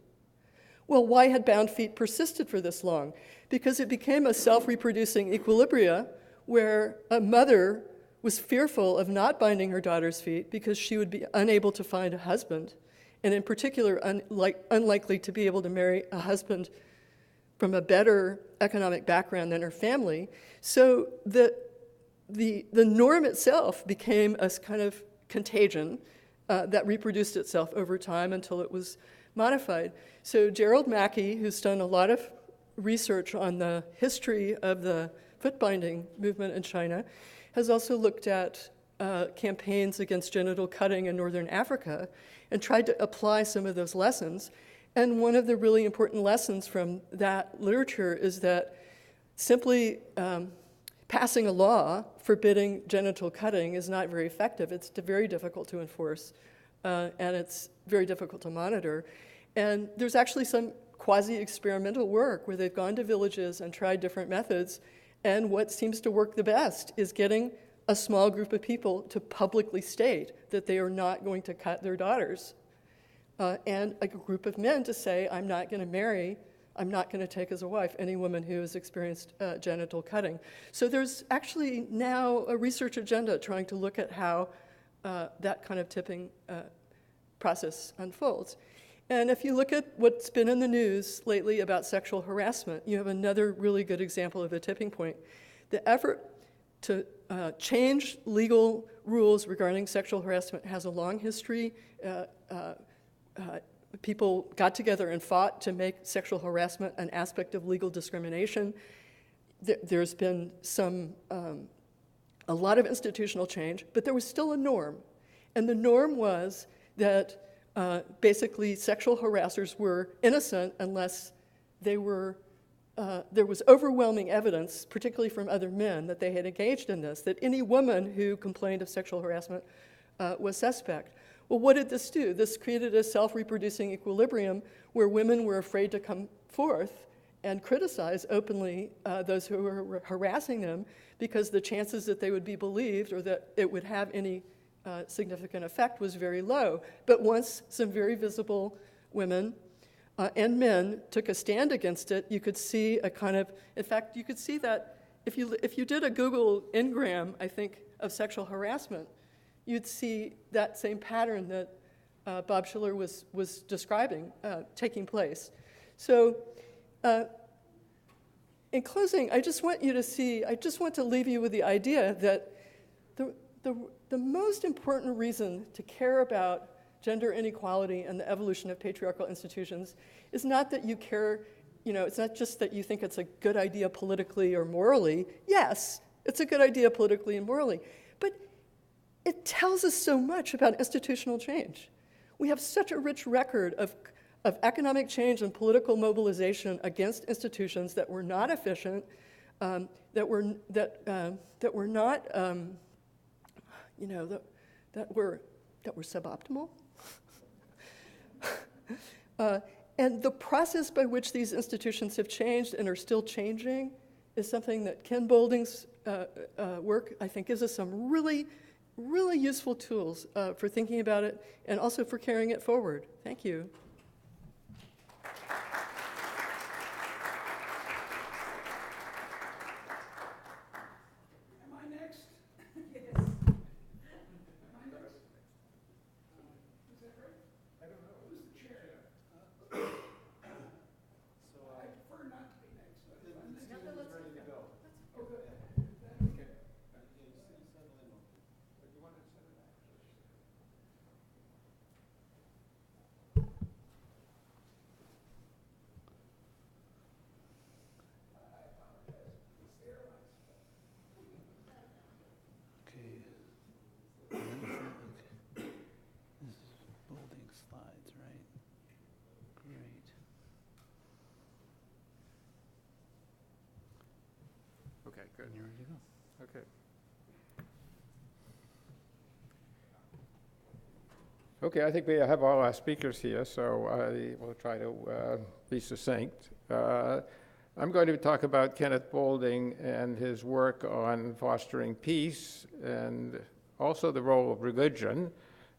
Well, why had bound feet persisted for this long? Because it became a self-reproducing equilibria where a mother was fearful of not binding her daughter's feet because she would be unable to find a husband, and in particular unlikely to be able to marry a husband from a better economic background than her family. So the norm itself became a kind of contagion that reproduced itself over time until it was modified. So Gerald Mackey, who's done a lot of research on the history of the foot-binding movement in China, has also looked at campaigns against genital cutting in northern Africa and tried to apply some of those lessons. And one of the really important lessons from that literature is that simply passing a law forbidding genital cutting is not very effective. It's very difficult to enforce, and it's very difficult to monitor. And there's actually some quasi-experimental work where they've gone to villages and tried different methods, and what seems to work the best is getting a small group of people to publicly state that they are not going to cut their daughters, and a group of men to say, I'm not going to marry, I'm not going to take as a wife any woman who has experienced genital cutting. So there's actually now a research agenda trying to look at how that kind of tipping process unfolds. And if you look at what's been in the news lately about sexual harassment, you have another really good example of a tipping point. The effort to change legal rules regarding sexual harassment has a long history. People got together and fought to make sexual harassment an aspect of legal discrimination. There's been a lot of institutional change, but there was still a norm. And the norm was that basically sexual harassers were innocent unless they were, there was overwhelming evidence, particularly from other men, that they had engaged in this, that any woman who complained of sexual harassment was suspect. Well, what did this do? This created a self-reproducing equilibrium where women were afraid to come forth and criticize openly those who were harassing them because the chances that they would be believed or that it would have any significant effect was very low. But once some very visible women and men took a stand against it, you could see a kind of, in fact, you could see that if you did a Google Ngram, I think, of sexual harassment, you'd see that same pattern that Bob Schiller was describing taking place. So in closing, I just want to leave you with the idea that the most important reason to care about gender inequality and the evolution of patriarchal institutions is not that you care, it's not just that you think it's a good idea politically or morally. Yes, it's a good idea politically and morally, but it tells us so much about institutional change. We have such a rich record of economic change and political mobilization against institutions that were not efficient, that were not, that were suboptimal. And the process by which these institutions have changed and are still changing is something that Ken Boulding's work, I think, gives us some really useful tools for thinking about it and also for carrying it forward. Thank you. Am I next? Yes. Am I next? Is that right? I don't know. Who's the chair? So I prefer not to be next. Steven's ready to go. Oh, good. Okay. This is Boulding slides, right? Great. Okay, good. And you're ready to go. Okay. Okay, I think we have all our speakers here, so I will try to be succinct. I'm going to talk about Kenneth Boulding and his work on fostering peace and also the role of religion.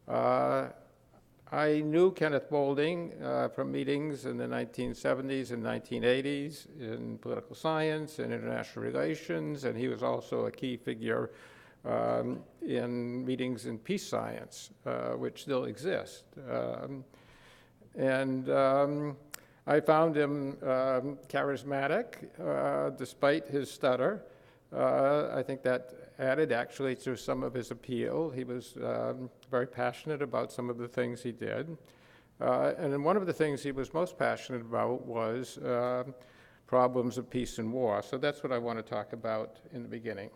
I knew Kenneth Boulding from meetings in the 1970s and 1980s in political science and international relations, and he was also a key figure in meetings in peace science, which still exist. I found him charismatic despite his stutter. I think that added actually to some of his appeal. He was very passionate about some of the things he did. And then one of the things he was most passionate about was problems of peace and war. So that's what I want to talk about in the beginning.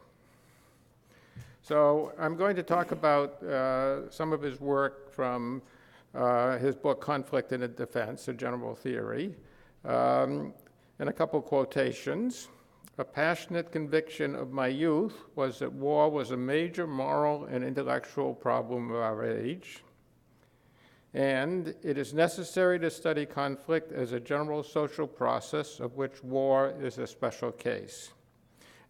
So I'm going to talk about some of his work from his book, Conflict and Defense, A General Theory, and a couple quotations. A passionate conviction of my youth was that war was a major moral and intellectual problem of our age, and it is necessary to study conflict as a general social process of which war is a special case.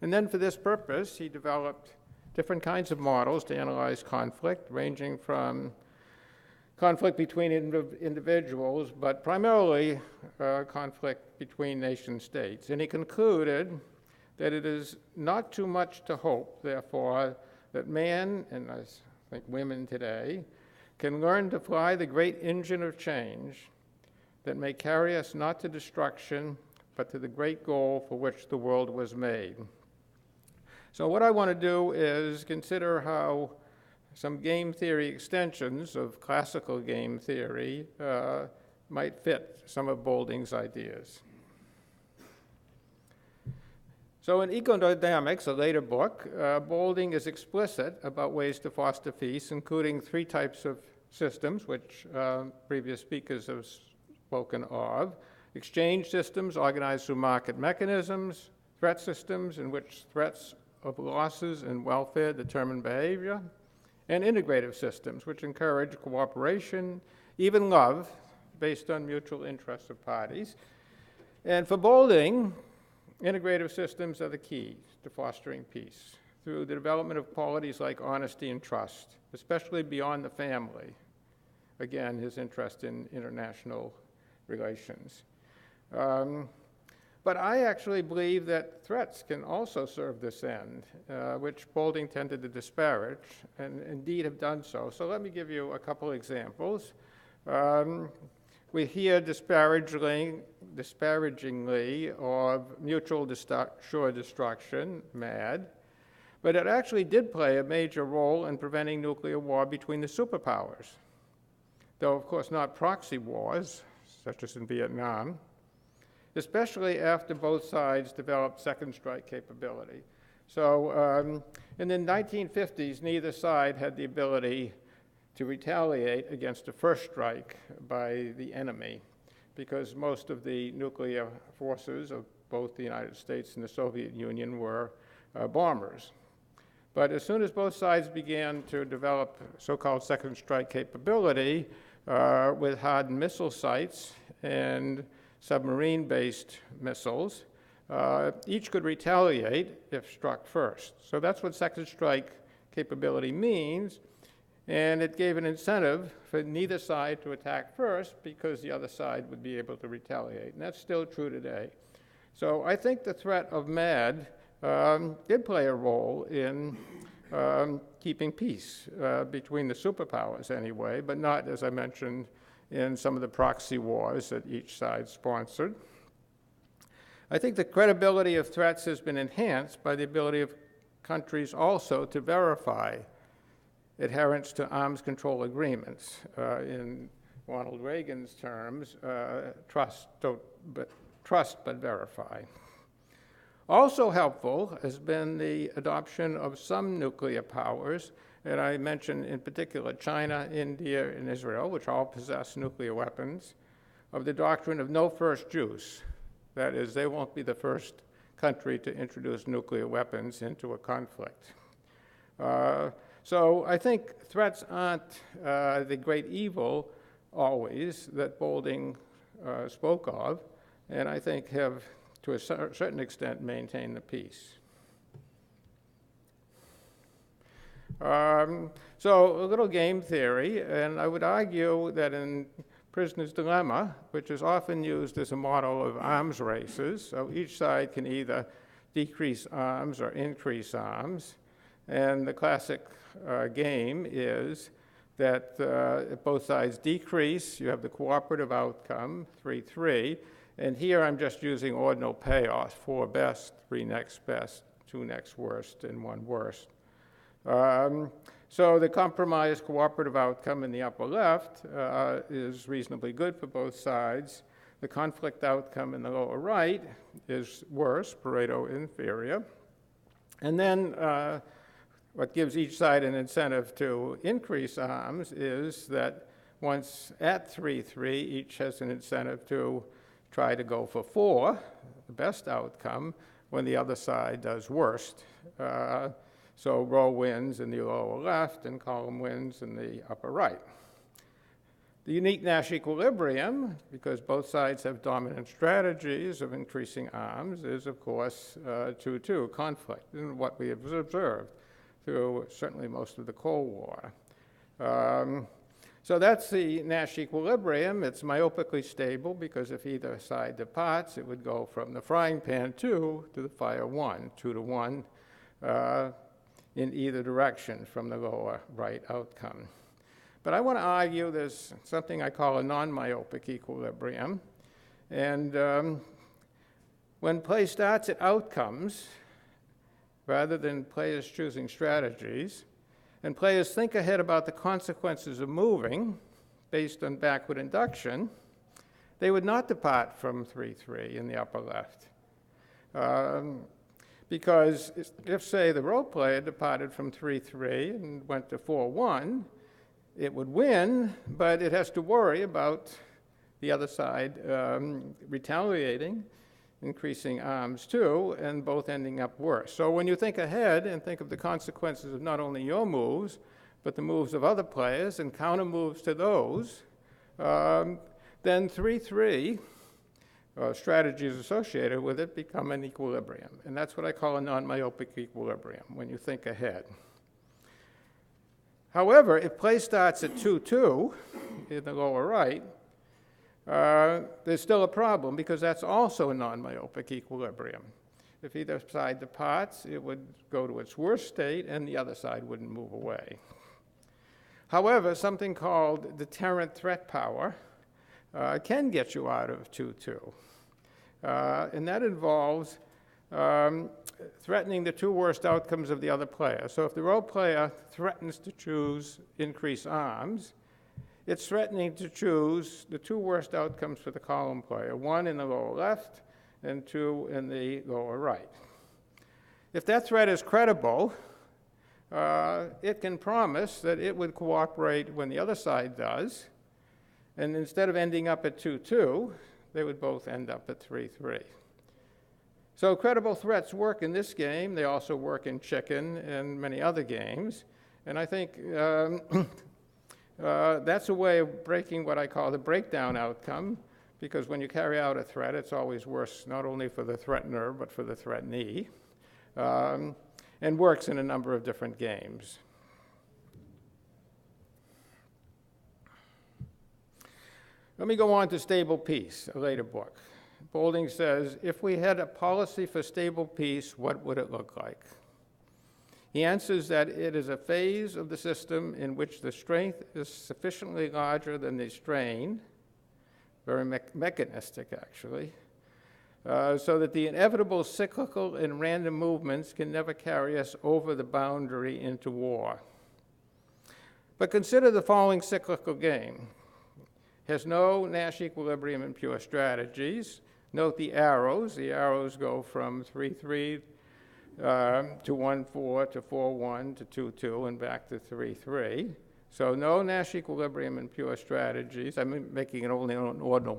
And then for this purpose, he developed different kinds of models to analyze conflict, ranging from conflict between individuals, but primarily conflict between nation states. And he concluded that it is not too much to hope, therefore, that man, and I think women today, can learn to fly the great engine of change that may carry us not to destruction, but to the great goal for which the world was made. So what I want to do is consider how some game theory extensions of classical game theory might fit some of Boulding's ideas. So in Ecodynamics, a later book, Boulding is explicit about ways to foster peace, including 3 types of systems, which previous speakers have spoken of: exchange systems organized through market mechanisms, threat systems in which threats of losses and welfare determine behavior, and integrative systems, which encourage cooperation, even love, based on mutual interests of parties. And for Boulding, integrative systems are the key to fostering peace through the development of qualities like honesty and trust, especially beyond the family. Again, his interest in international relations. But I actually believe that threats can also serve this end, which Boulding tended to disparage, and indeed have done so. So let me give you a couple examples. We hear disparagingly of mutual sure destruction, MAD, but it actually did play a major role in preventing nuclear war between the superpowers, though of course not proxy wars, such as in Vietnam, especially after both sides developed second strike capability. So in the 1950s, neither side had the ability to retaliate against a first strike by the enemy, because most of the nuclear forces of both the United States and the Soviet Union were bombers. But as soon as both sides began to develop so-called second strike capability with hardened missile sites and submarine-based missiles, each could retaliate if struck first. So that's what second strike capability means, and it gave an incentive for neither side to attack first because the other side would be able to retaliate, and that's still true today. So I think the threat of MAD did play a role in keeping peace between the superpowers anyway, but not, as I mentioned, in some of the proxy wars that each side sponsored. I think the credibility of threats has been enhanced by the ability of countries also to verify adherence to arms control agreements. In Ronald Reagan's terms, trust but verify. Also helpful has been the adoption of some nuclear powers, and I mention in particular China, India, and Israel, which all possess nuclear weapons, of the doctrine of no first use. That is, they won't be the first country to introduce nuclear weapons into a conflict. So I think threats aren't the great evil always that Boulding spoke of, and I think have, to a certain extent, maintained the peace. So a little game theory, and I would argue that in Prisoner's Dilemma, which is often used as a model of arms races, so each side can either decrease arms or increase arms, and the classic game is that if both sides decrease, you have the cooperative outcome, 3-3. And here I'm just using ordinal payoffs, 4 best, 3 next best, 2 next worst, and 1 worst. So the compromise cooperative outcome in the upper left is reasonably good for both sides. The conflict outcome in the lower right is worse, Pareto inferior. And then what gives each side an incentive to increase arms is that once at 3-3, each has an incentive to try to go for 4, the best outcome, when the other side does worst. So row wins in the lower left and column wins in the upper right. The unique Nash equilibrium, because both sides have dominant strategies of increasing arms, is of course 2-2, conflict, and what we have observed through certainly most of the Cold War. So that's the Nash equilibrium. It's myopically stable because if either side departs, it would go from the frying pan 2 to the fire 1, 2-1 in either direction from the lower right outcome. But I want to argue there's something I call a non-myopic equilibrium. And when play starts at outcomes, rather than players choosing strategies, and players think ahead about the consequences of moving based on backward induction, they would not depart from 3-3 in the upper left. Because if, say, the role player departed from 3-3 and went to 4-1, it would win, but it has to worry about the other side retaliating, increasing arms too, and both ending up worse. So when you think ahead and think of the consequences of not only your moves, but the moves of other players and counter moves to those, then 3-3 strategies associated with it become an equilibrium. And that's what I call a non-myopic equilibrium, when you think ahead. However, if play starts at 2-2 in the lower right, there's still a problem because that's also a non-myopic equilibrium. If either side departs, it would go to its worst state and the other side wouldn't move away. However, something called deterrent threat power can get you out of 2-2. And that involves threatening the 2 worst outcomes of the other player. So if the role player threatens to choose increase arms, it's threatening to choose the 2 worst outcomes for the column player, 1 in the lower left and 2 in the lower right. If that threat is credible, it can promise that it would cooperate when the other side does, and instead of ending up at 2-2, they would both end up at 3-3. So credible threats work in this game. They also work in chicken and many other games. And I think that's a way of breaking what I call the breakdown outcome, because when you carry out a threat, it's always worse not only for the threatener, but for the threatenee, and works in a number of different games. Let me go on to Stable Peace, a later book. Boulding says, if we had a policy for stable peace, what would it look like? He answers that it is a phase of the system in which the strength is sufficiently larger than the strain, very mechanistic actually, so that the inevitable cyclical and random movements can never carry us over the boundary into war. But consider the following cyclical game. Has no Nash equilibrium in pure strategies. Note the arrows. The arrows go from 3-3 to 1-4 to 4-1 to 2-2 and back to 3-3. So no Nash equilibrium in pure strategies. I'm making it only an ordinal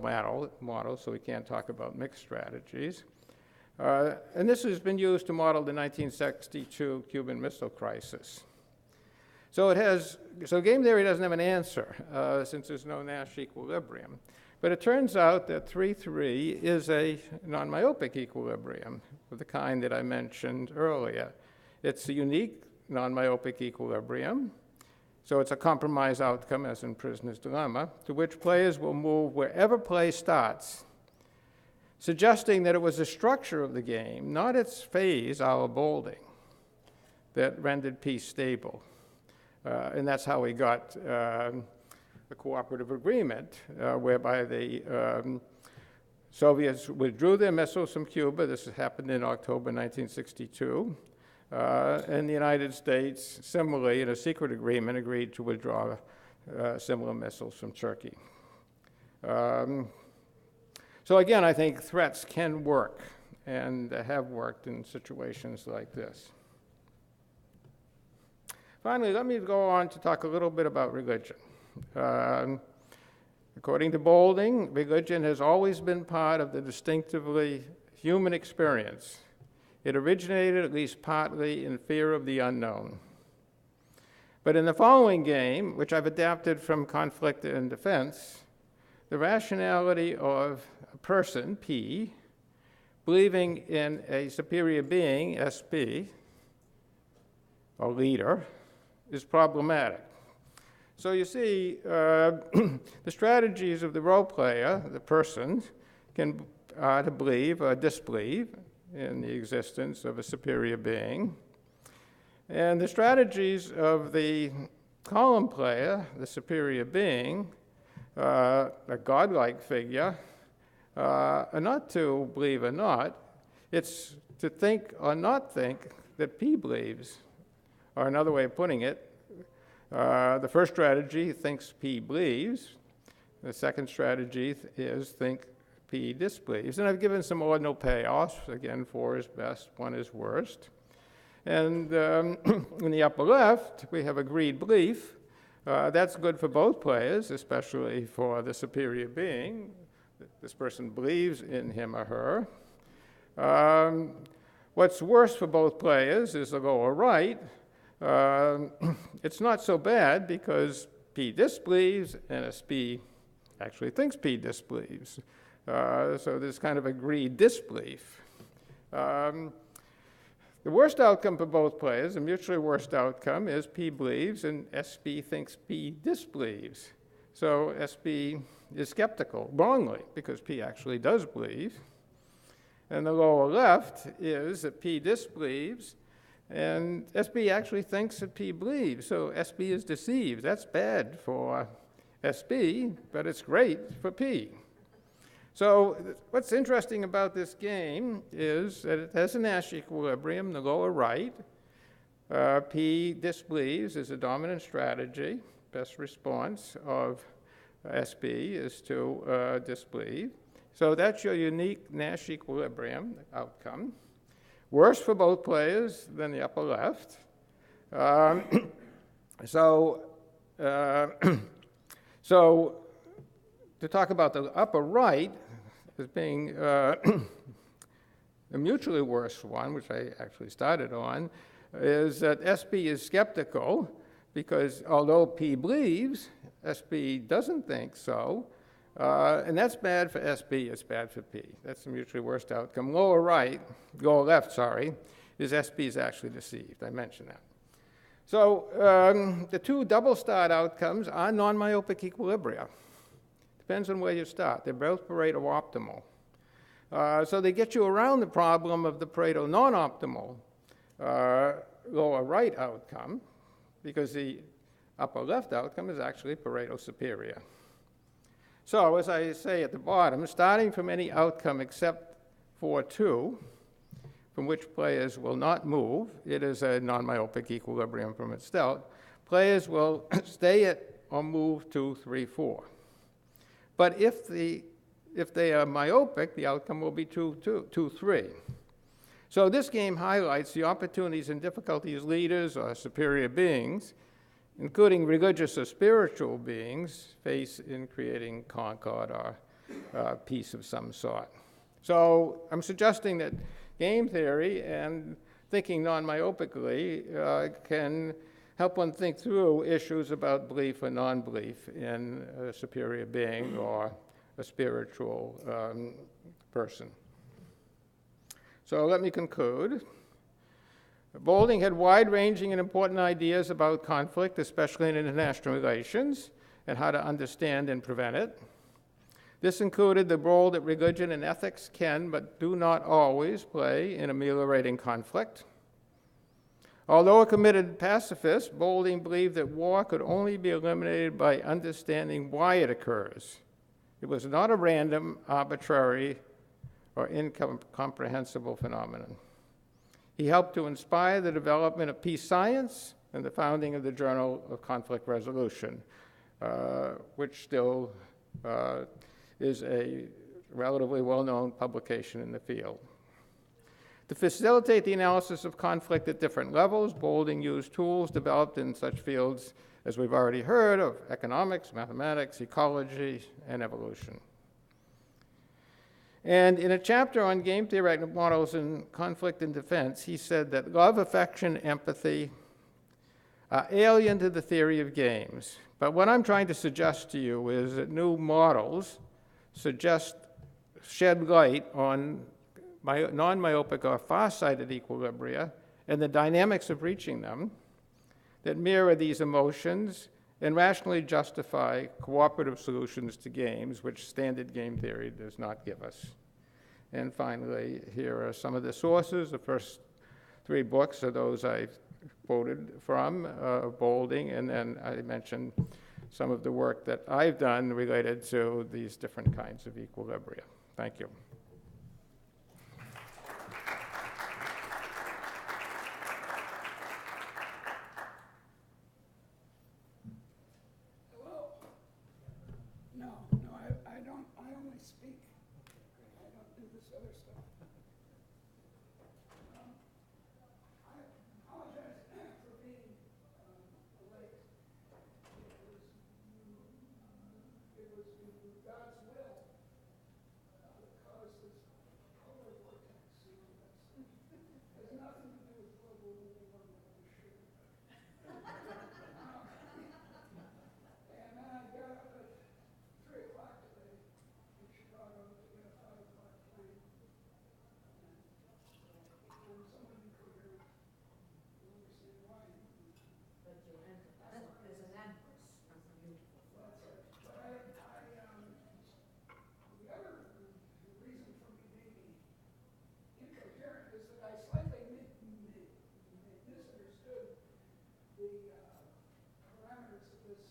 model, so we can't talk about mixed strategies. And this has been used to model the 1962 Cuban Missile Crisis. So game theory doesn't have an answer since there's no Nash equilibrium. But it turns out that 3-3 is a non-myopic equilibrium of the kind that I mentioned earlier. It's a unique non-myopic equilibrium. So it's a compromise outcome, as in Prisoner's Dilemma, to which players will move wherever play starts, suggesting that it was the structure of the game, not its phase, a la Boulding, that rendered peace stable. And that's how we got a cooperative agreement whereby the Soviets withdrew their missiles from Cuba. This happened in October 1962. And the United States, similarly, in a secret agreement, agreed to withdraw similar missiles from Turkey. So again, I think threats can work and have worked in situations like this. Finally, let me go on to talk a little bit about religion. According to Boulding, religion has always been part of the distinctively human experience. It originated, at least partly, in fear of the unknown. But in the following game, which I've adapted from Conflict and Defense, the rationality of a person, P, believing in a superior being, SP, or leader, is problematic. So you see, the strategies of the role player, the person, can to believe or disbelieve in the existence of a superior being. And the strategies of the column player, the superior being, a godlike figure, are not to believe or not, it's to think or not think that P believes. Or another way of putting it, the first strategy thinks P believes. The second strategy is think P disbelieves. And I've given some ordinal payoffs. Again, 4 is best, 1 is worst. And in the upper left, we have agreed belief. That's good for both players, especially for the superior being. This person believes in him or her. What's worse for both players is the lower right. It's not so bad because P disbelieves and SP actually thinks P disbelieves. So there's kind of agreed disbelief. The worst outcome for both players, the mutually worst outcome, is P believes and SP thinks P disbelieves. So SP is skeptical, wrongly, because P actually does believe. And the lower left is that P disbelieves and SP actually thinks that P believes, so SP is deceived. That's bad for SP, but it's great for P. So what's interesting about this game is that it has a Nash equilibrium, the lower right. P disbelieves is a dominant strategy. Best response of SP is to disbelieve. So that's your unique Nash equilibrium outcome. Worse for both players than the upper left. So to talk about the upper right as being a mutually worse one, which I actually started on, is that SP is skeptical because although P believes, SP doesn't think so. And that's bad for SP, it's bad for P. That's the mutually worst outcome. Lower left, is SP is actually deceived. I mentioned that. So the two double-starred outcomes are non-myopic equilibria. Depends on where you start. They're both Pareto optimal. So they get you around the problem of the Pareto non-optimal lower right outcome because the upper left outcome is actually Pareto superior. So, as I say at the bottom, starting from any outcome except for 2, from which players will not move, it is a non-myopic equilibrium from its start, players will stay at or move 2, 3, 4. But if they are myopic, the outcome will be 2, 3. So this game highlights the opportunities and difficulties leaders or superior beings, including religious or spiritual beings, face in creating concord or peace of some sort. So I'm suggesting that game theory and thinking non-myopically can help one think through issues about belief or non-belief in a superior being or a spiritual person. So let me conclude. Boulding had wide-ranging and important ideas about conflict, especially in international relations, and how to understand and prevent it. This included the role that religion and ethics can, but do not always, play in ameliorating conflict. Although a committed pacifist, Boulding believed that war could only be eliminated by understanding why it occurs. It was not a random, arbitrary, or incomprehensible phenomenon. He helped to inspire the development of peace science and the founding of the Journal of Conflict Resolution, which still is a relatively well-known publication in the field. To facilitate the analysis of conflict at different levels, Boulding used tools developed in such fields as we've already heard of economics, mathematics, ecology, and evolution. And in a chapter on game theoretic models in conflict and defense, he said that love, affection, empathy are alien to the theory of games. But what I'm trying to suggest to you is that new models shed light on non-myopic or far-sighted equilibria and the dynamics of reaching them that mirror these emotions and rationally justify cooperative solutions to games, which standard game theory does not give us. And finally, here are some of the sources. The first 3 books are those I quoted from Boulding, and then I mentioned some of the work that I've done related to these different kinds of equilibria. Thank you. I only speak. I don't do this other stuff. I apologize for being late. It was God's will that caused this polar vortex. Has nothing to do with global warming, I'm sure. And then I got up at 3 o'clock today in Chicago to get a 5 o'clock plane. And someone in Korea will understand why. But you enter, there's an empress. That's beautiful. That's it. But the other reason for me being incoherent is that I slightly misunderstood the parameters of this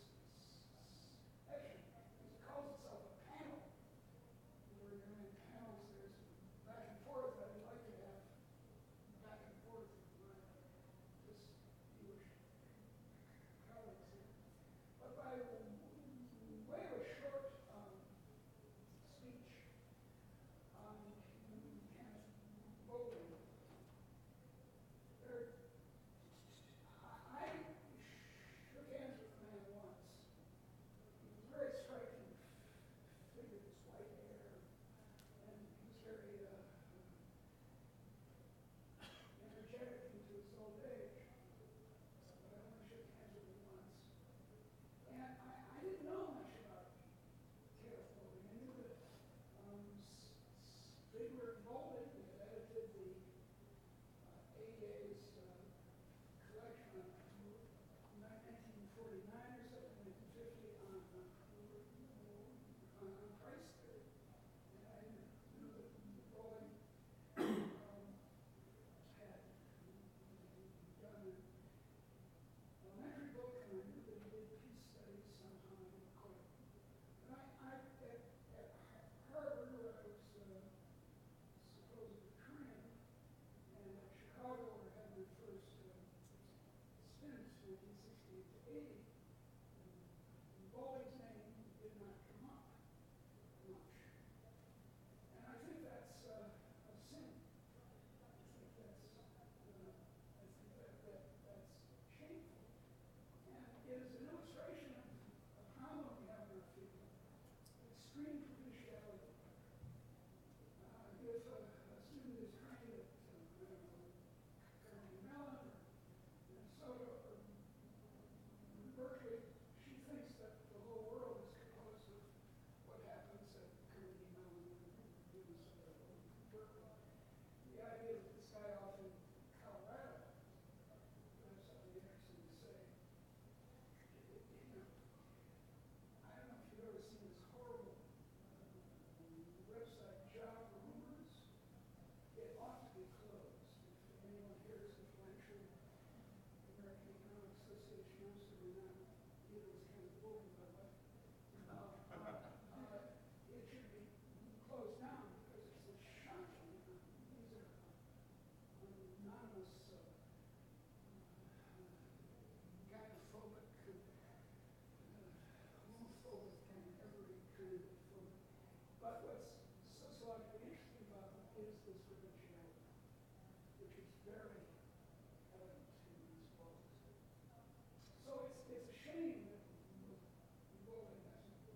session. It calls itself a panel. We're doing panels. There's back and forth. I'd like to have back and forth with my distinguished colleagues here. But by way of a short speech on Kenneth Boulding, I shook hands with the man once. He was very striking figure, this white hair, and he was very energetic into his old age. But I only shook hands with him once. And I didn't know much about Kenneth Boulding. I knew that Friedman Boulding had edited the AEA's collection in 1949 or something, 1950 on price theory. And I knew that Boulding had done an elementary book, and I knew that he did peace studies somehow. I didn't quite. But at Harvard, where I was supposedly trained, and at Chicago, where I had my first stints, 1968 to 80, Boulding's name did not come up much. And I think that's a sin. I think that's shameful. And it is an illustration of a problem we have in our field: extreme provinciality. If a student is trained at Carnegie Mellon or Minnesota or Berkeley, she thinks that the whole very evident in these books. So it's a shame that Boulding hasn't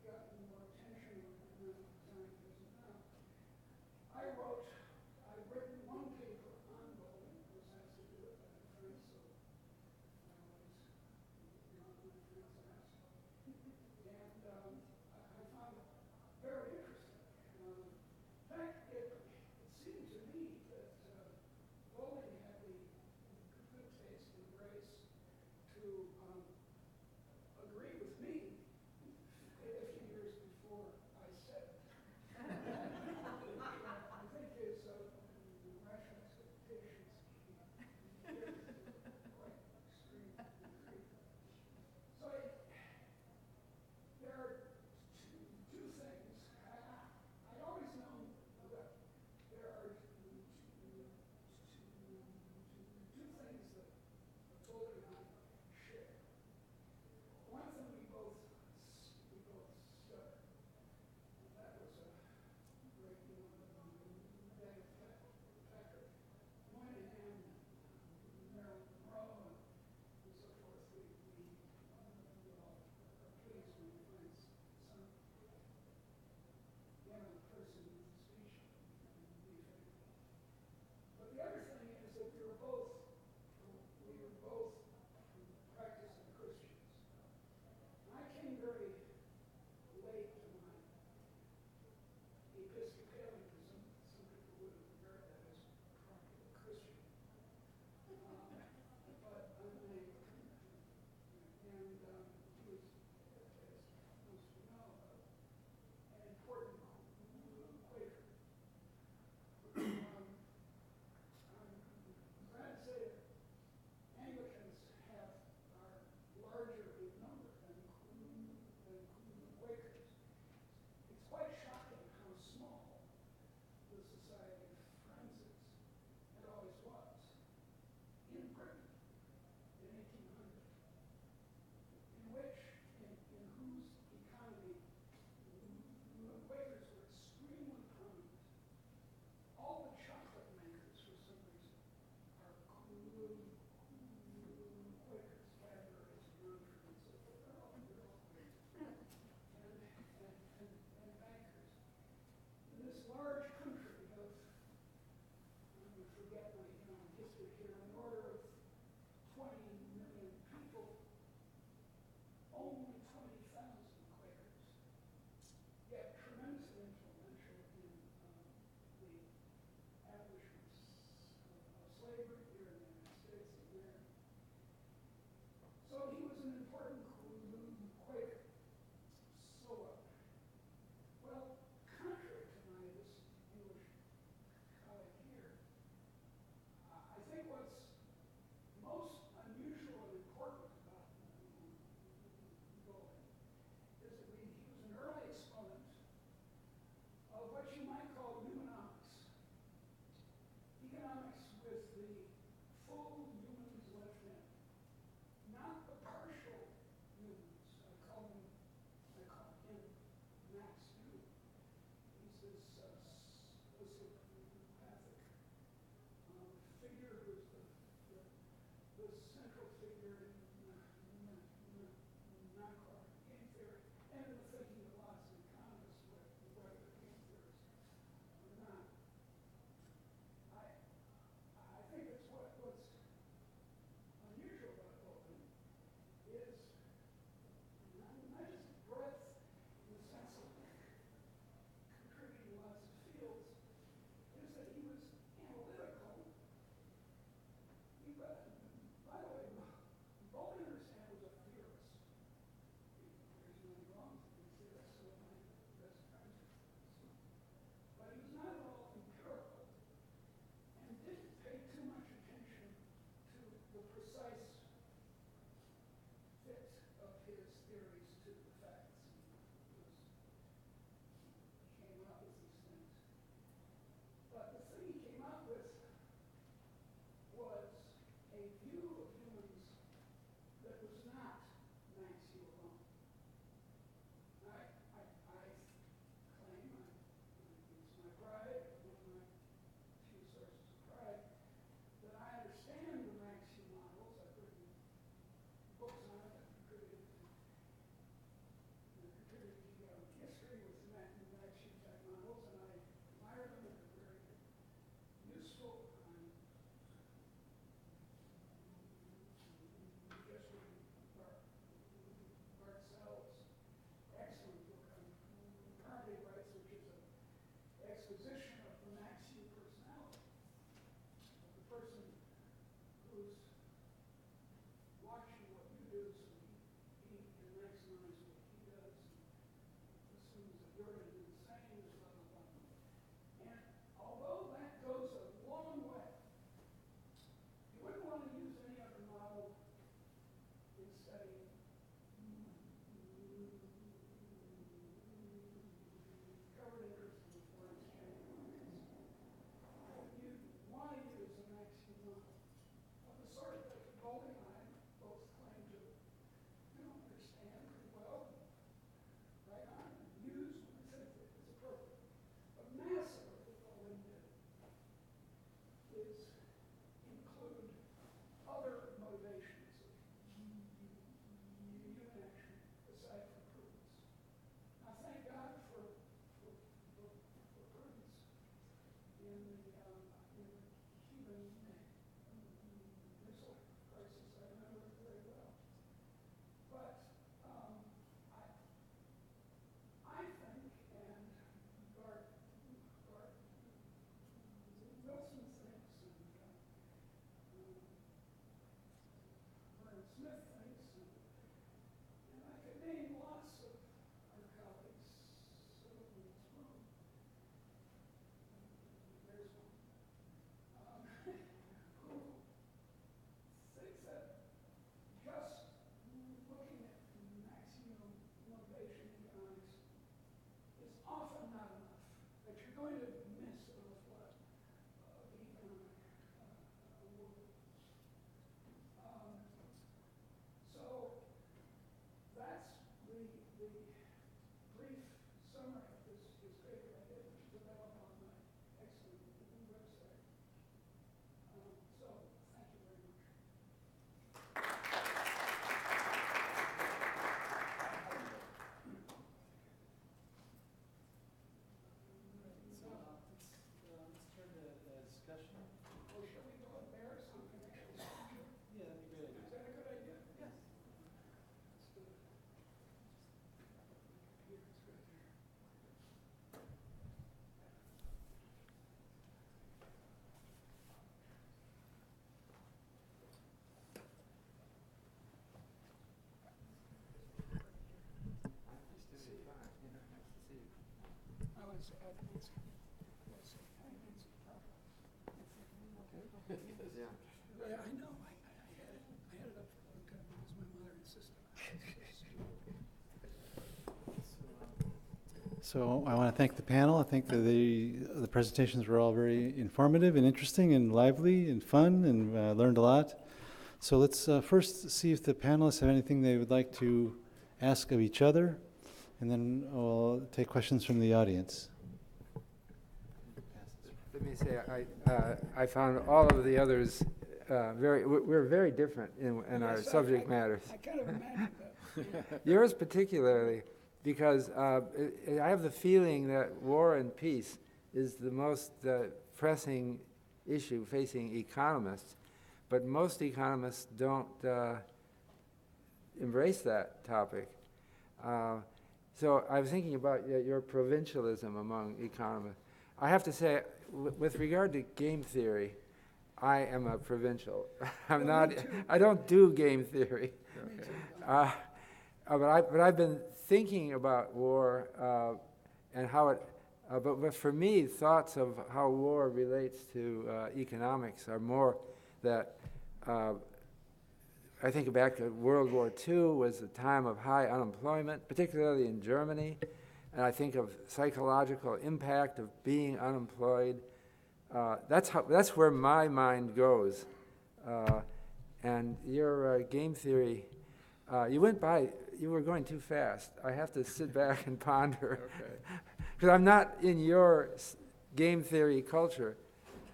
gotten more attention in environmental scientism now. I've written one paper on Boulding, which has to do with that friends, so I always not my friends ask. And I found it very interesting. In fact, it seemed to me that you're going to do the same, blah, blah, blah. And although that goes a long way, you wouldn't want to use any other model in studying covered interest in foreign exchange markets. You want to use a maximum of the sort that Boulding and I both claim to understand pretty well, right on, and use when it's appropriate. But massively, what Boulding did is include other motivations of human action aside from prudence. Now, thank God for prudence in the Cuban Missile Crisis. I remember it very well. But I think, and Bart Wilson thinks, and Vern Smith thinks, and I could name lots of our colleagues sitting in this room. There's one. Who thinks that just looking at maximum motivation economics is often not enough, that you're going to miss an awful lot of the economic world. So that's the brief summary of this paper I did, which is available on my excellent website. So thank you very much. So let's turn to discussion. Well, shall we go up there so we can actually see you? Yeah, that'd be great. Is that a good idea? Yes. Let's do it. Here, it's right there. I would say, I think it's, Yeah, I know. I had it up for a long time because my mother insisted on it. So I want to thank the panel. I think that the presentations were all very informative and interesting and lively and fun, and learned a lot. So let's first see if the panelists have anything they would like to ask of each other, and then we'll take questions from the audience. Let me say, I found all of the others we're very different in our subject matters. I kind of imagined that. Yours particularly, because I have the feeling that war and peace is the most pressing issue facing economists, but most economists don't embrace that topic. So I was thinking about your provincialism among economists. I have to say, with regard to game theory, I am a provincial. I'm not. I don't do game theory. But I've been thinking about war and how it. But for me, thoughts of how war relates to economics are more that. I think back to World War II was a time of high unemployment, particularly in Germany, and I think of psychological impact of being unemployed. That's where my mind goes. And your game theory, you were going too fast. I have to sit back and ponder. Because I'm not in your game theory culture.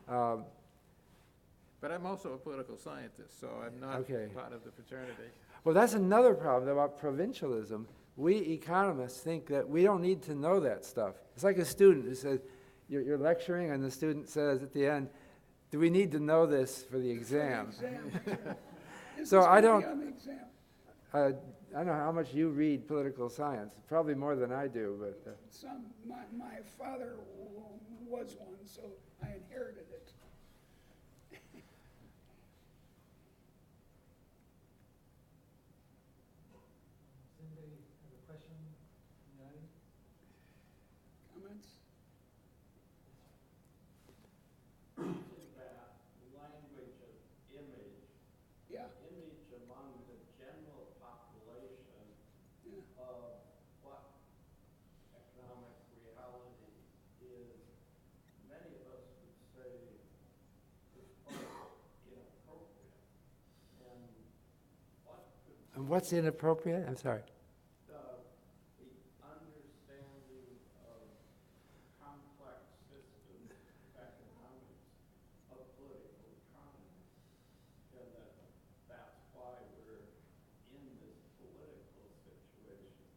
But I'm also a political scientist, so I'm not part of the fraternity. Well, that's another problem about provincialism. We economists think that we don't need to know that stuff. It's like a student who says, you're lecturing, and the student says at the end, do we need to know this for the exam? So I don't know how much you read political science. Probably more than I do, but... My father was one, so I inherited it. Does anybody have a question from the audience? And what's inappropriate? I'm sorry. The understanding of complex systems, economics, of political economy, and that's why we're in this political situation.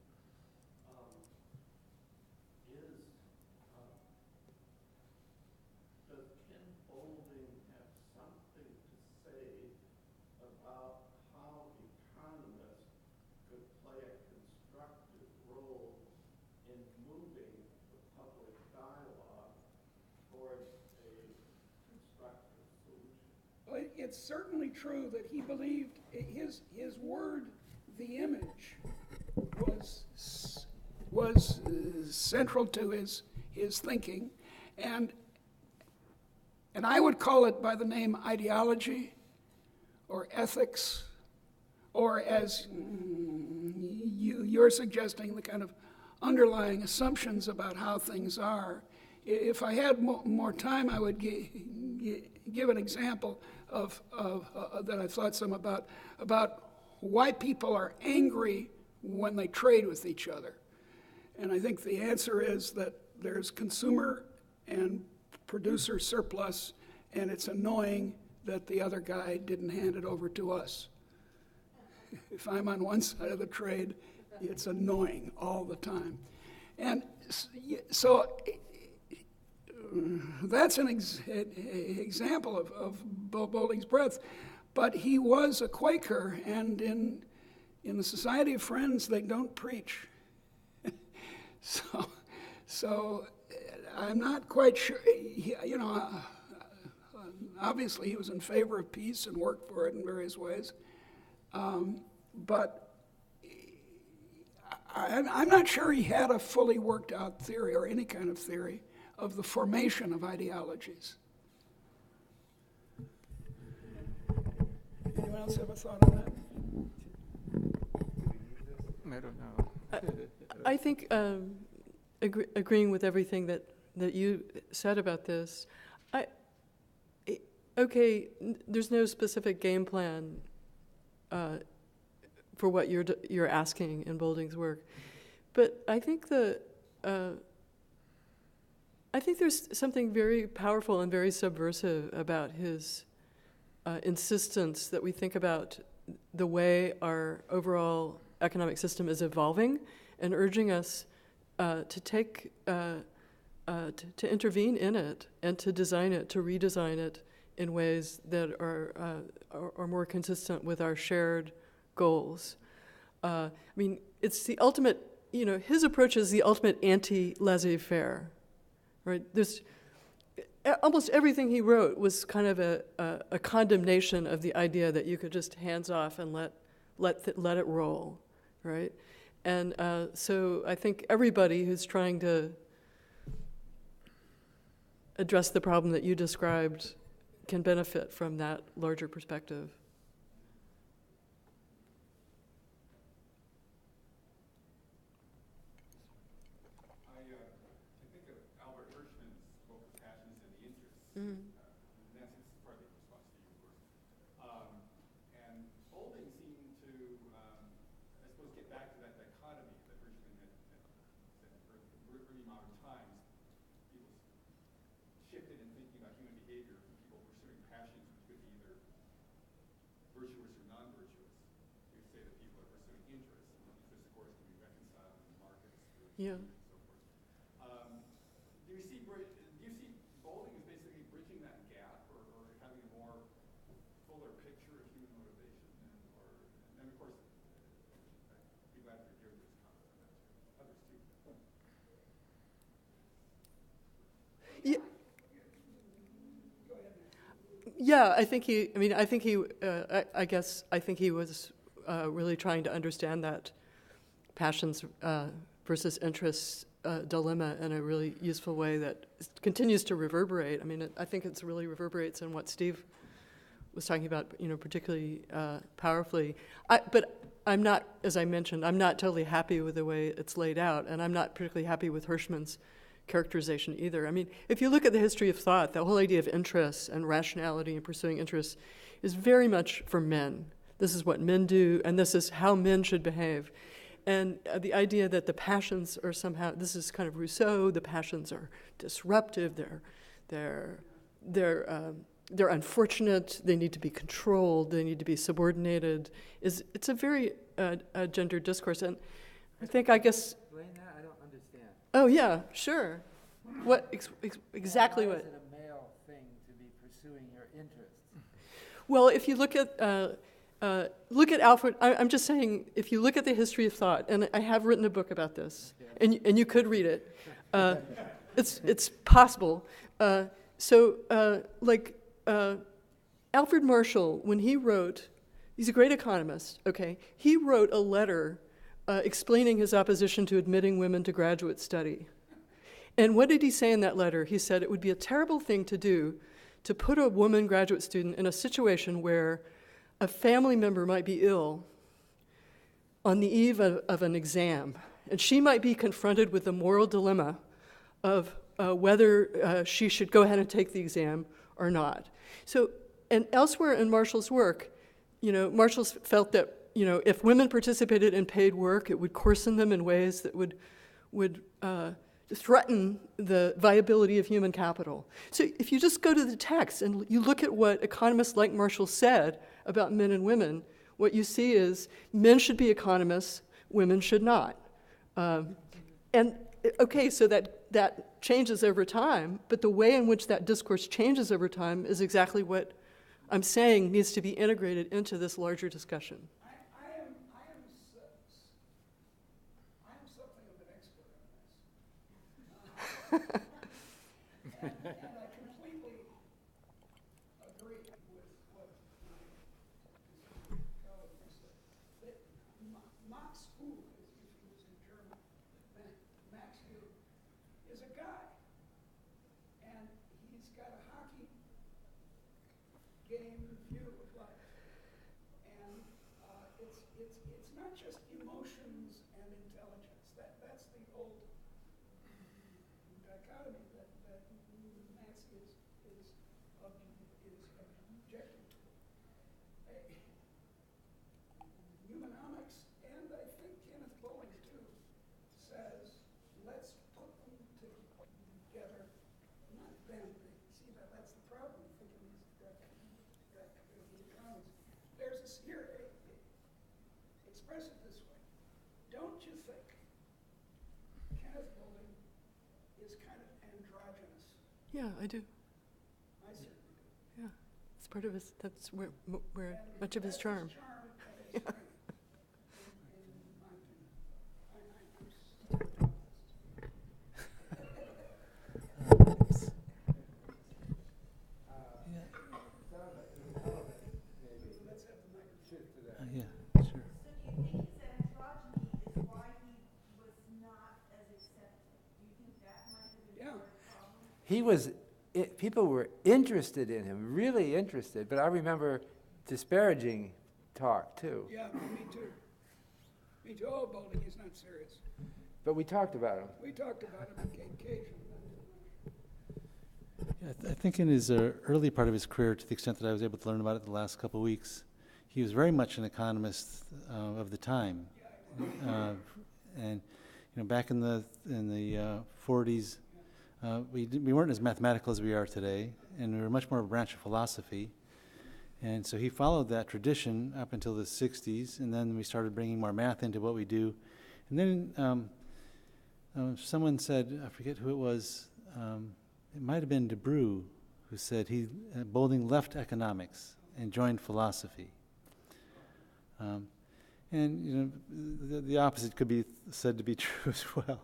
Does Ken Boulding have something to say about how economists could play a constructive role in moving the public dialogue towards a constructive solution? Well, it's certainly true that he believed his word, the image, was central to his thinking, and I would call it by the name ideology or ethics, or as you're suggesting, the kind of underlying assumptions about how things are. If I had more time, I would give an example of that I thought some about why people are angry when they trade with each other. And I think the answer is that there's consumer and producer surplus, and it's annoying that the other guy didn't hand it over to us. If I'm on one side of the trade, it's annoying all the time. And so that's an example of Boulding's breadth. But he was a Quaker, and in the Society of Friends, they don't preach. So I'm not quite sure, obviously he was in favor of peace and worked for it in various ways. But I'm not sure he had a fully worked out theory or any kind of theory of the formation of ideologies. Anyone else have a thought on that? I don't know. I think agreeing with everything that you said about this, there's no specific game plan for what you're asking in Boulding's work, but I think there's something very powerful and very subversive about his insistence that we think about the way our overall economic system is evolving, and urging us to take to intervene in it and to design it, to redesign it in ways that are more consistent with our shared goals. I mean, it's the ultimate. His approach is the ultimate anti-laissez-faire, right? Almost everything he wrote was kind of a condemnation of the idea that you could just hands off and let it roll, right? And so I think everybody who's trying to address the problem that you described can benefit from that larger perspective. I think of Albert Hirschman's book of Passions and the Interests. Mm-hmm. Nancy, this is partly in response to you, of course. And Boulding seemed to, I suppose, get back to that dichotomy that Hirschman had said for early modern times. People shifted in thinking about human behavior from people pursuing passions, which could be either virtuous or non-virtuous. We say that people are pursuing interests, and interests, of course, can be reconciled in markets. Yeah. Do you see Boulding as basically bridging that gap, or having a more fuller picture of human motivation, and of course, I'd be glad to hear your comments on that too. Others too. Yeah, I think he was really trying to understand that passions versus interests dilemma in a really useful way that continues to reverberate. I mean, I think it really reverberates in what Steve was talking about, particularly powerfully. But I'm not, as I mentioned, I'm not totally happy with the way it's laid out, and I'm not particularly happy with Hirschman's characterization either. I mean, if you look at the history of thought, the whole idea of interests and rationality and pursuing interests is very much for men. this is what men do, and this is how men should behave. And the idea that the passions are somehow, this is kind of Rousseau, the passions are disruptive, they're unfortunate, they need to be controlled, they need to be subordinated. It's a very gendered discourse. And I guess... Explain that? I don't understand. Oh, yeah, sure. What, exactly what? Why is it a male thing to be pursuing your interests? Well, if you look at Alfred, I'm just saying, if you look at the history of thought, and I have written a book about this, and you could read it. It's possible. Alfred Marshall, when he wrote, he's a great economist, okay? He wrote a letter explaining his opposition to admitting women to graduate study. And what did he say in that letter? He said it would be a terrible thing to do to put a woman graduate student in a situation where a family member might be ill on the eve of an exam, and she might be confronted with the moral dilemma of whether she should go ahead and take the exam or not. So, and elsewhere in Marshall's work, Marshall felt that, if women participated in paid work, it would coarsen them in ways that would threaten the viability of human capital. So if you just go to the text and you look at what economists like Marshall said about men and women, what you see is men should be economists, women should not. So that changes over time, but the way in which that discourse changes over time is exactly what I'm saying needs to be integrated into this larger discussion. I am something of an expert on this. And I completely agree with what my colleague said. That Max Uhl, as he was in German, Max Uhl, is a guy. And he's got a hockey game view of life. And it's not just emotions and intelligence. That's the old dichotomy that Max is objecting to. Humanomics, and I think Kenneth Boulding too, says let's put them together, not them. See, that's the problem. Thinking the economics. There's here, express it this way. Don't you think Kenneth Boulding is kind of androgynous? Yeah, I do. I certainly do. Yeah, it's part of his, that's where much of his charm. In my opinion. Yeah, sure. So do you think his androgyny is why he was not as accepted? Do you think that might have been part of the problem? People were interested in him, really interested, but I remember disparaging talk too. Yeah, me too. Me too. Oh, Boulding, he's not serious. But we talked about him. We talked about him occasionally. Yeah, I think in his early part of his career, to the extent that I was able to learn about it the last couple of weeks, he was very much an economist of the time. And back in the 40s, we weren't as mathematical as we are today, and we were much more a branch of philosophy. And so he followed that tradition up until the 60s, and then we started bringing more math into what we do. And then someone said, I forget who it was, it might have been De Brue, who said Boulding left economics and joined philosophy. And the opposite could be said to be true as well.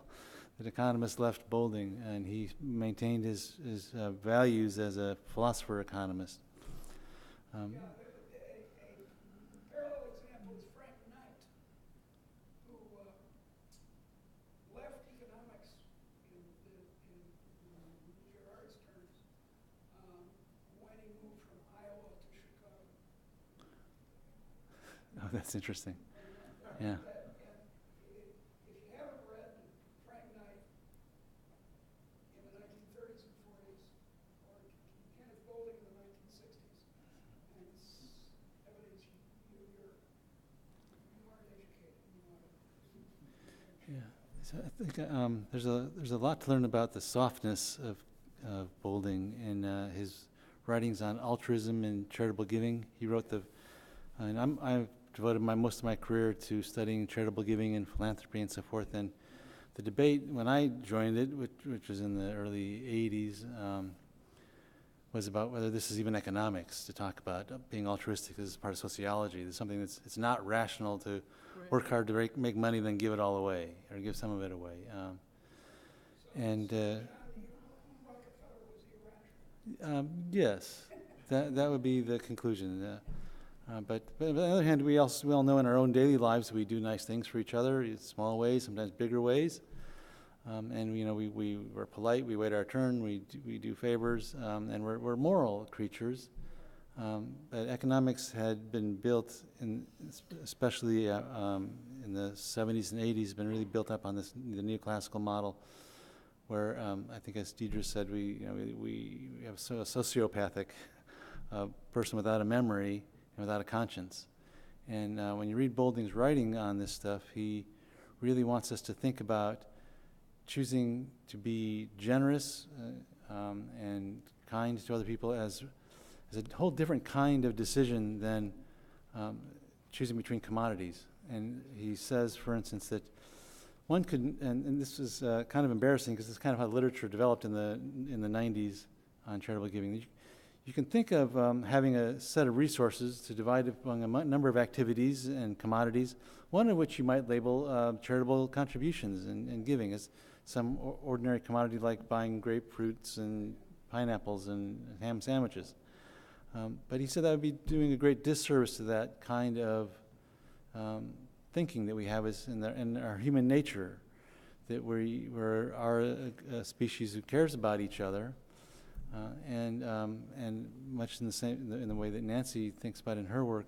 That economists left Boulding, and he maintained his values as a philosopher-economist. A parallel example is Frank Knight, who left economics in Girard's terms when he moved from Iowa to Chicago. Oh, that's interesting. Yeah. If you haven't read Frank Knight in the 1930s and 40s, or Kenneth Boulding in the 1960s, and it's evidence you're So I think there's a lot to learn about the softness of Boulding in his writings on altruism and charitable giving. He wrote and I've devoted most of my career to studying charitable giving and philanthropy and so forth. And the debate when I joined it, which was in the early 80s, was about whether this is even economics to talk about being altruistic. This is part of sociology. There's something it's not rational to work hard to make money, then give it all away or give some of it away. Yes, that would be the conclusion. But on the other hand, we all know in our own daily lives we do nice things for each other in small ways, sometimes bigger ways. And we're polite, we wait our turn, we do favors, and we're moral creatures. But economics had been built, especially in the 70s and 80s, been really built up on the neoclassical model, where I think, as Deidre said, we have a sociopathic person without a memory and without a conscience. And when you read Boulding's writing on this stuff, he really wants us to think about choosing to be generous and kind to other people as a whole different kind of decision than choosing between commodities. And he says, for instance, that one could, and this is kind of embarrassing because it's kind of how literature developed in the 90s on charitable giving. You can think of having a set of resources to divide among a number of activities and commodities, one of which you might label charitable contributions and giving as some ordinary commodity like buying grapefruits and pineapples and ham sandwiches. But he said that would be doing a great disservice to that kind of thinking that we have in our human nature, that we are a species who cares about each other, and much in the way that Nancy thinks about in her work,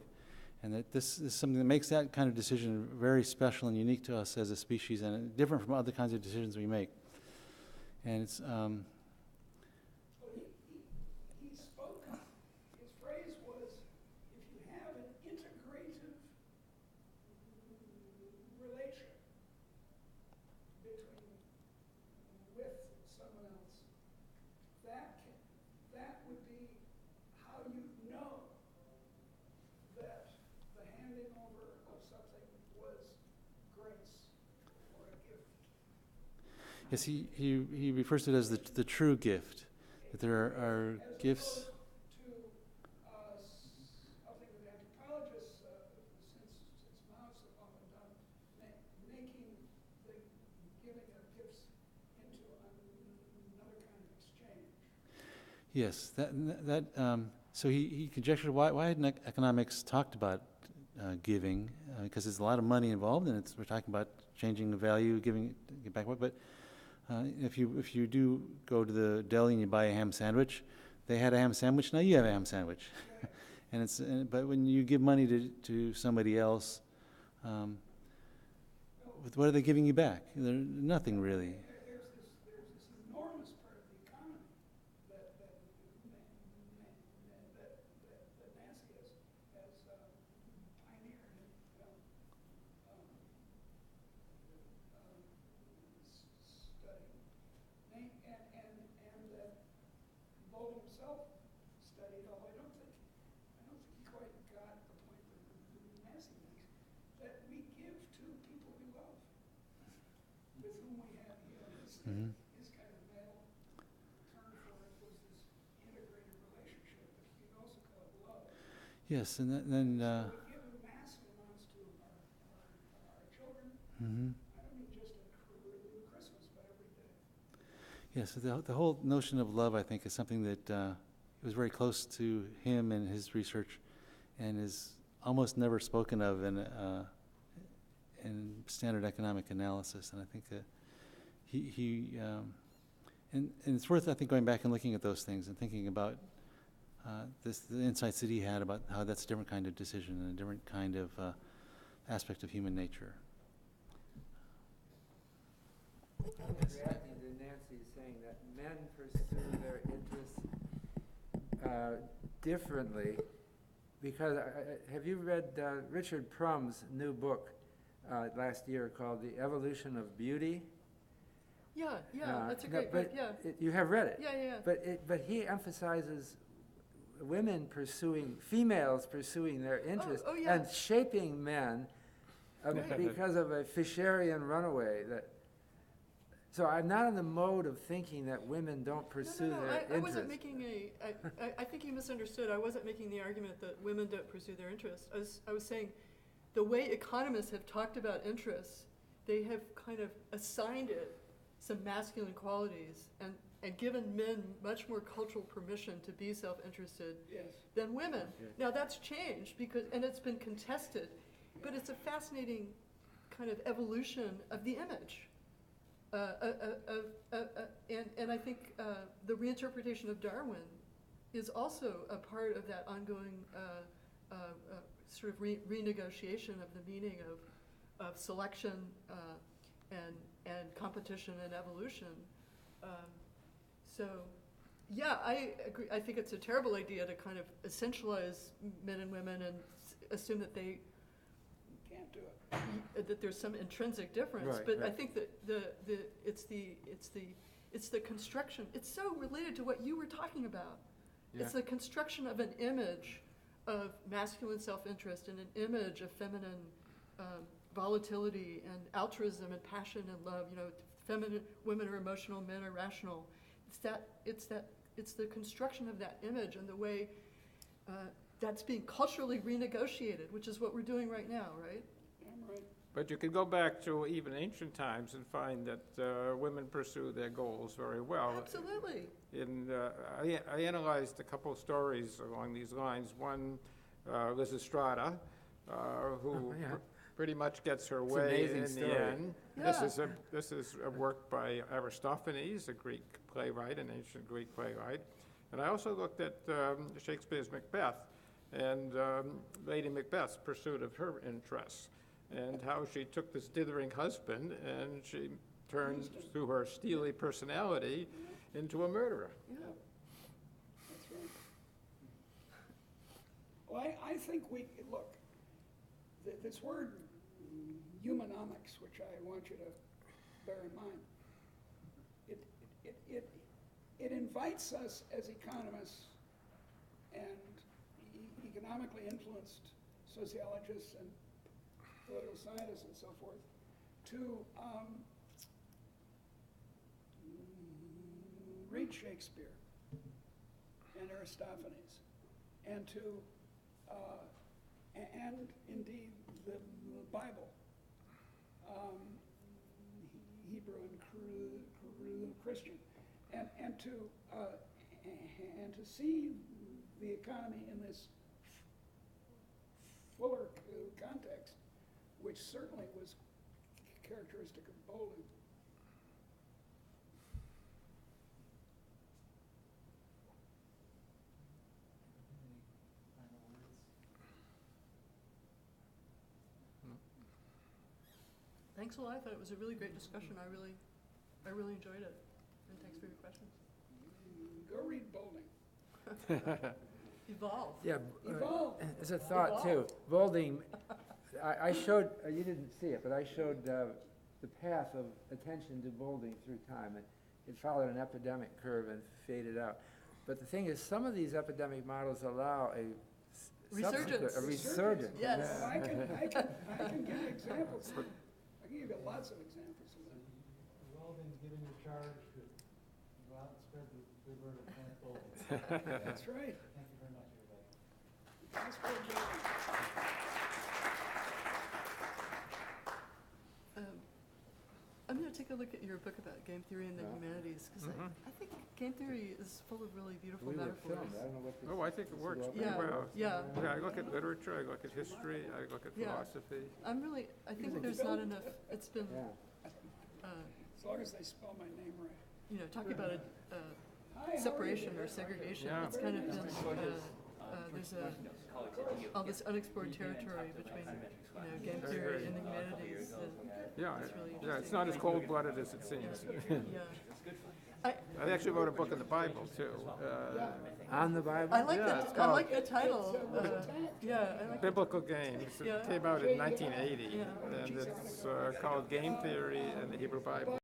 and that this is something that makes that kind of decision very special and unique to us as a species, and different from other kinds of decisions we make. And it's he spoke, his phrase was, if you have an integrative relation with someone else, that would be how you know that the handing over of something was grace or a gift. yes, he refers to it as the true gift, that there are gifts. To something that anthropologists, since Mao's often done, making the giving of gifts into another kind of exchange. Yes, so he conjectured why hadn't economics talked about giving, because there's a lot of money involved, and we're talking about changing the value, giving it back. But if you do go to the deli and you buy a ham sandwich, they had a ham sandwich, now you have a ham sandwich. But when you give money to somebody else, what are they giving you back? They're nothing really. There's this enormous part of the economy that Nancy has pioneered and studied. And that Boulding himself studied, although I don't think he quite got the point that Nancy makes, that we give to people we love, with whom we have, his kind of male term for it was this integrated relationship, but you can also call it love. Yes, and then. So we give massive amounts to our children. I don't mean just at Christmas, but every day. Yes, the whole notion of love, I think, is something that was very close to him and his research, and is almost never spoken of in standard economic analysis. And I think that and it's worth, I think, going back and looking at those things and thinking about the insights that he had about how that's a different kind of decision and a different kind of aspect of human nature. I'm reacting to Nancy saying that men pursue their interests differently, because have you read Richard Prum's new book last year called The Evolution of Beauty? Yeah, that's a No, great book, yeah. You have read it. Yeah. But he emphasizes females pursuing their interests Oh, yeah. and shaping men because of a Fisherian runaway. So I'm not in the mode of thinking that women don't pursue their interests. I wasn't making I think you misunderstood. I wasn't making the argument that women don't pursue their interests. I was saying the way economists have talked about interests, they have kind of assigned it some masculine qualities and given men much more cultural permission to be self-interested than women. Now that's changed and it's been contested, but it's a fascinating kind of evolution of the image. And I think the reinterpretation of Darwin is also a part of that ongoing sort of renegotiation of the meaning of selection and competition and evolution. So, yeah, I agree. I think it's a terrible idea to kind of essentialize men and women and assume that they can't do it. That there's some intrinsic difference. Right, but right. I think that it's the construction. It's so related to what you were talking about. Yeah. It's the construction of an image of masculine self-interest and an image of feminine volatility and altruism and passion and love. You know, feminine women are emotional, men are rational. It's the construction of that image and the way that's being culturally renegotiated, which is what we're doing right now, right? Damn right. But you can go back to even ancient times and find that women pursue their goals very well. Absolutely. I analyzed a couple of stories along these lines. One, Lysistrata, who pretty much gets her way in the end. Yeah. This is a work by Aristophanes, a Greek playwright, an ancient Greek playwright. And I also looked at Shakespeare's Macbeth and Lady Macbeth's pursuit of her interests, and how she took this dithering husband and she turned, through her steely personality, into a murderer. Yeah. That's right. Well, I think look, this word humanomics, which I want you to bear in mind, it invites us as economists and economically influenced sociologists and political scientists and so forth to read Shakespeare and Aristophanes and to and indeed the Bible, Hebrew and Christian, and to see the economy in this fuller context, which certainly was characteristic of Boulding. Thanks a lot. I thought it was a really great discussion. I really enjoyed it. And thanks for your questions. Go read Boulding. Evolve. Yeah, Evolve. as a thought too, Boulding, I showed, you didn't see it, but I showed the path of attention to Boulding through time. It followed an epidemic curve and faded out. But the thing is, some of these epidemic models allow a resurgence. Yes. Well, I can give you examples. I can give you lots of examples of that. Boulding's given you charge to go out and spread the good word of Kenneth Boulding. That's right. Thank you very much, everybody. Thanks for joining. I'm going to take a look at your book about game theory and the humanities, because I think game theory is full of really beautiful We were metaphors. filmed. I don't know what Oh, I think it works pretty Yeah, well. yeah. Yeah, I look at literature, I look at history, I look at Yeah. philosophy. I think there's not enough, it's been, As long as they spell my name right. talking about Hi, how are you? separation or segregation. Yeah. It's kind of been, there's all this unexplored territory between, game theory and the humanities. Yeah, It's really yeah, it's interesting. not as cold-blooded as it seems. Yeah. I actually wrote a book of the Bible, too. On the Bible? I like Yeah, it's I like the title. Yeah, I like Biblical Games. It Yeah. came out in 1980, Yeah. and it's called Game Theory and the Hebrew Bible.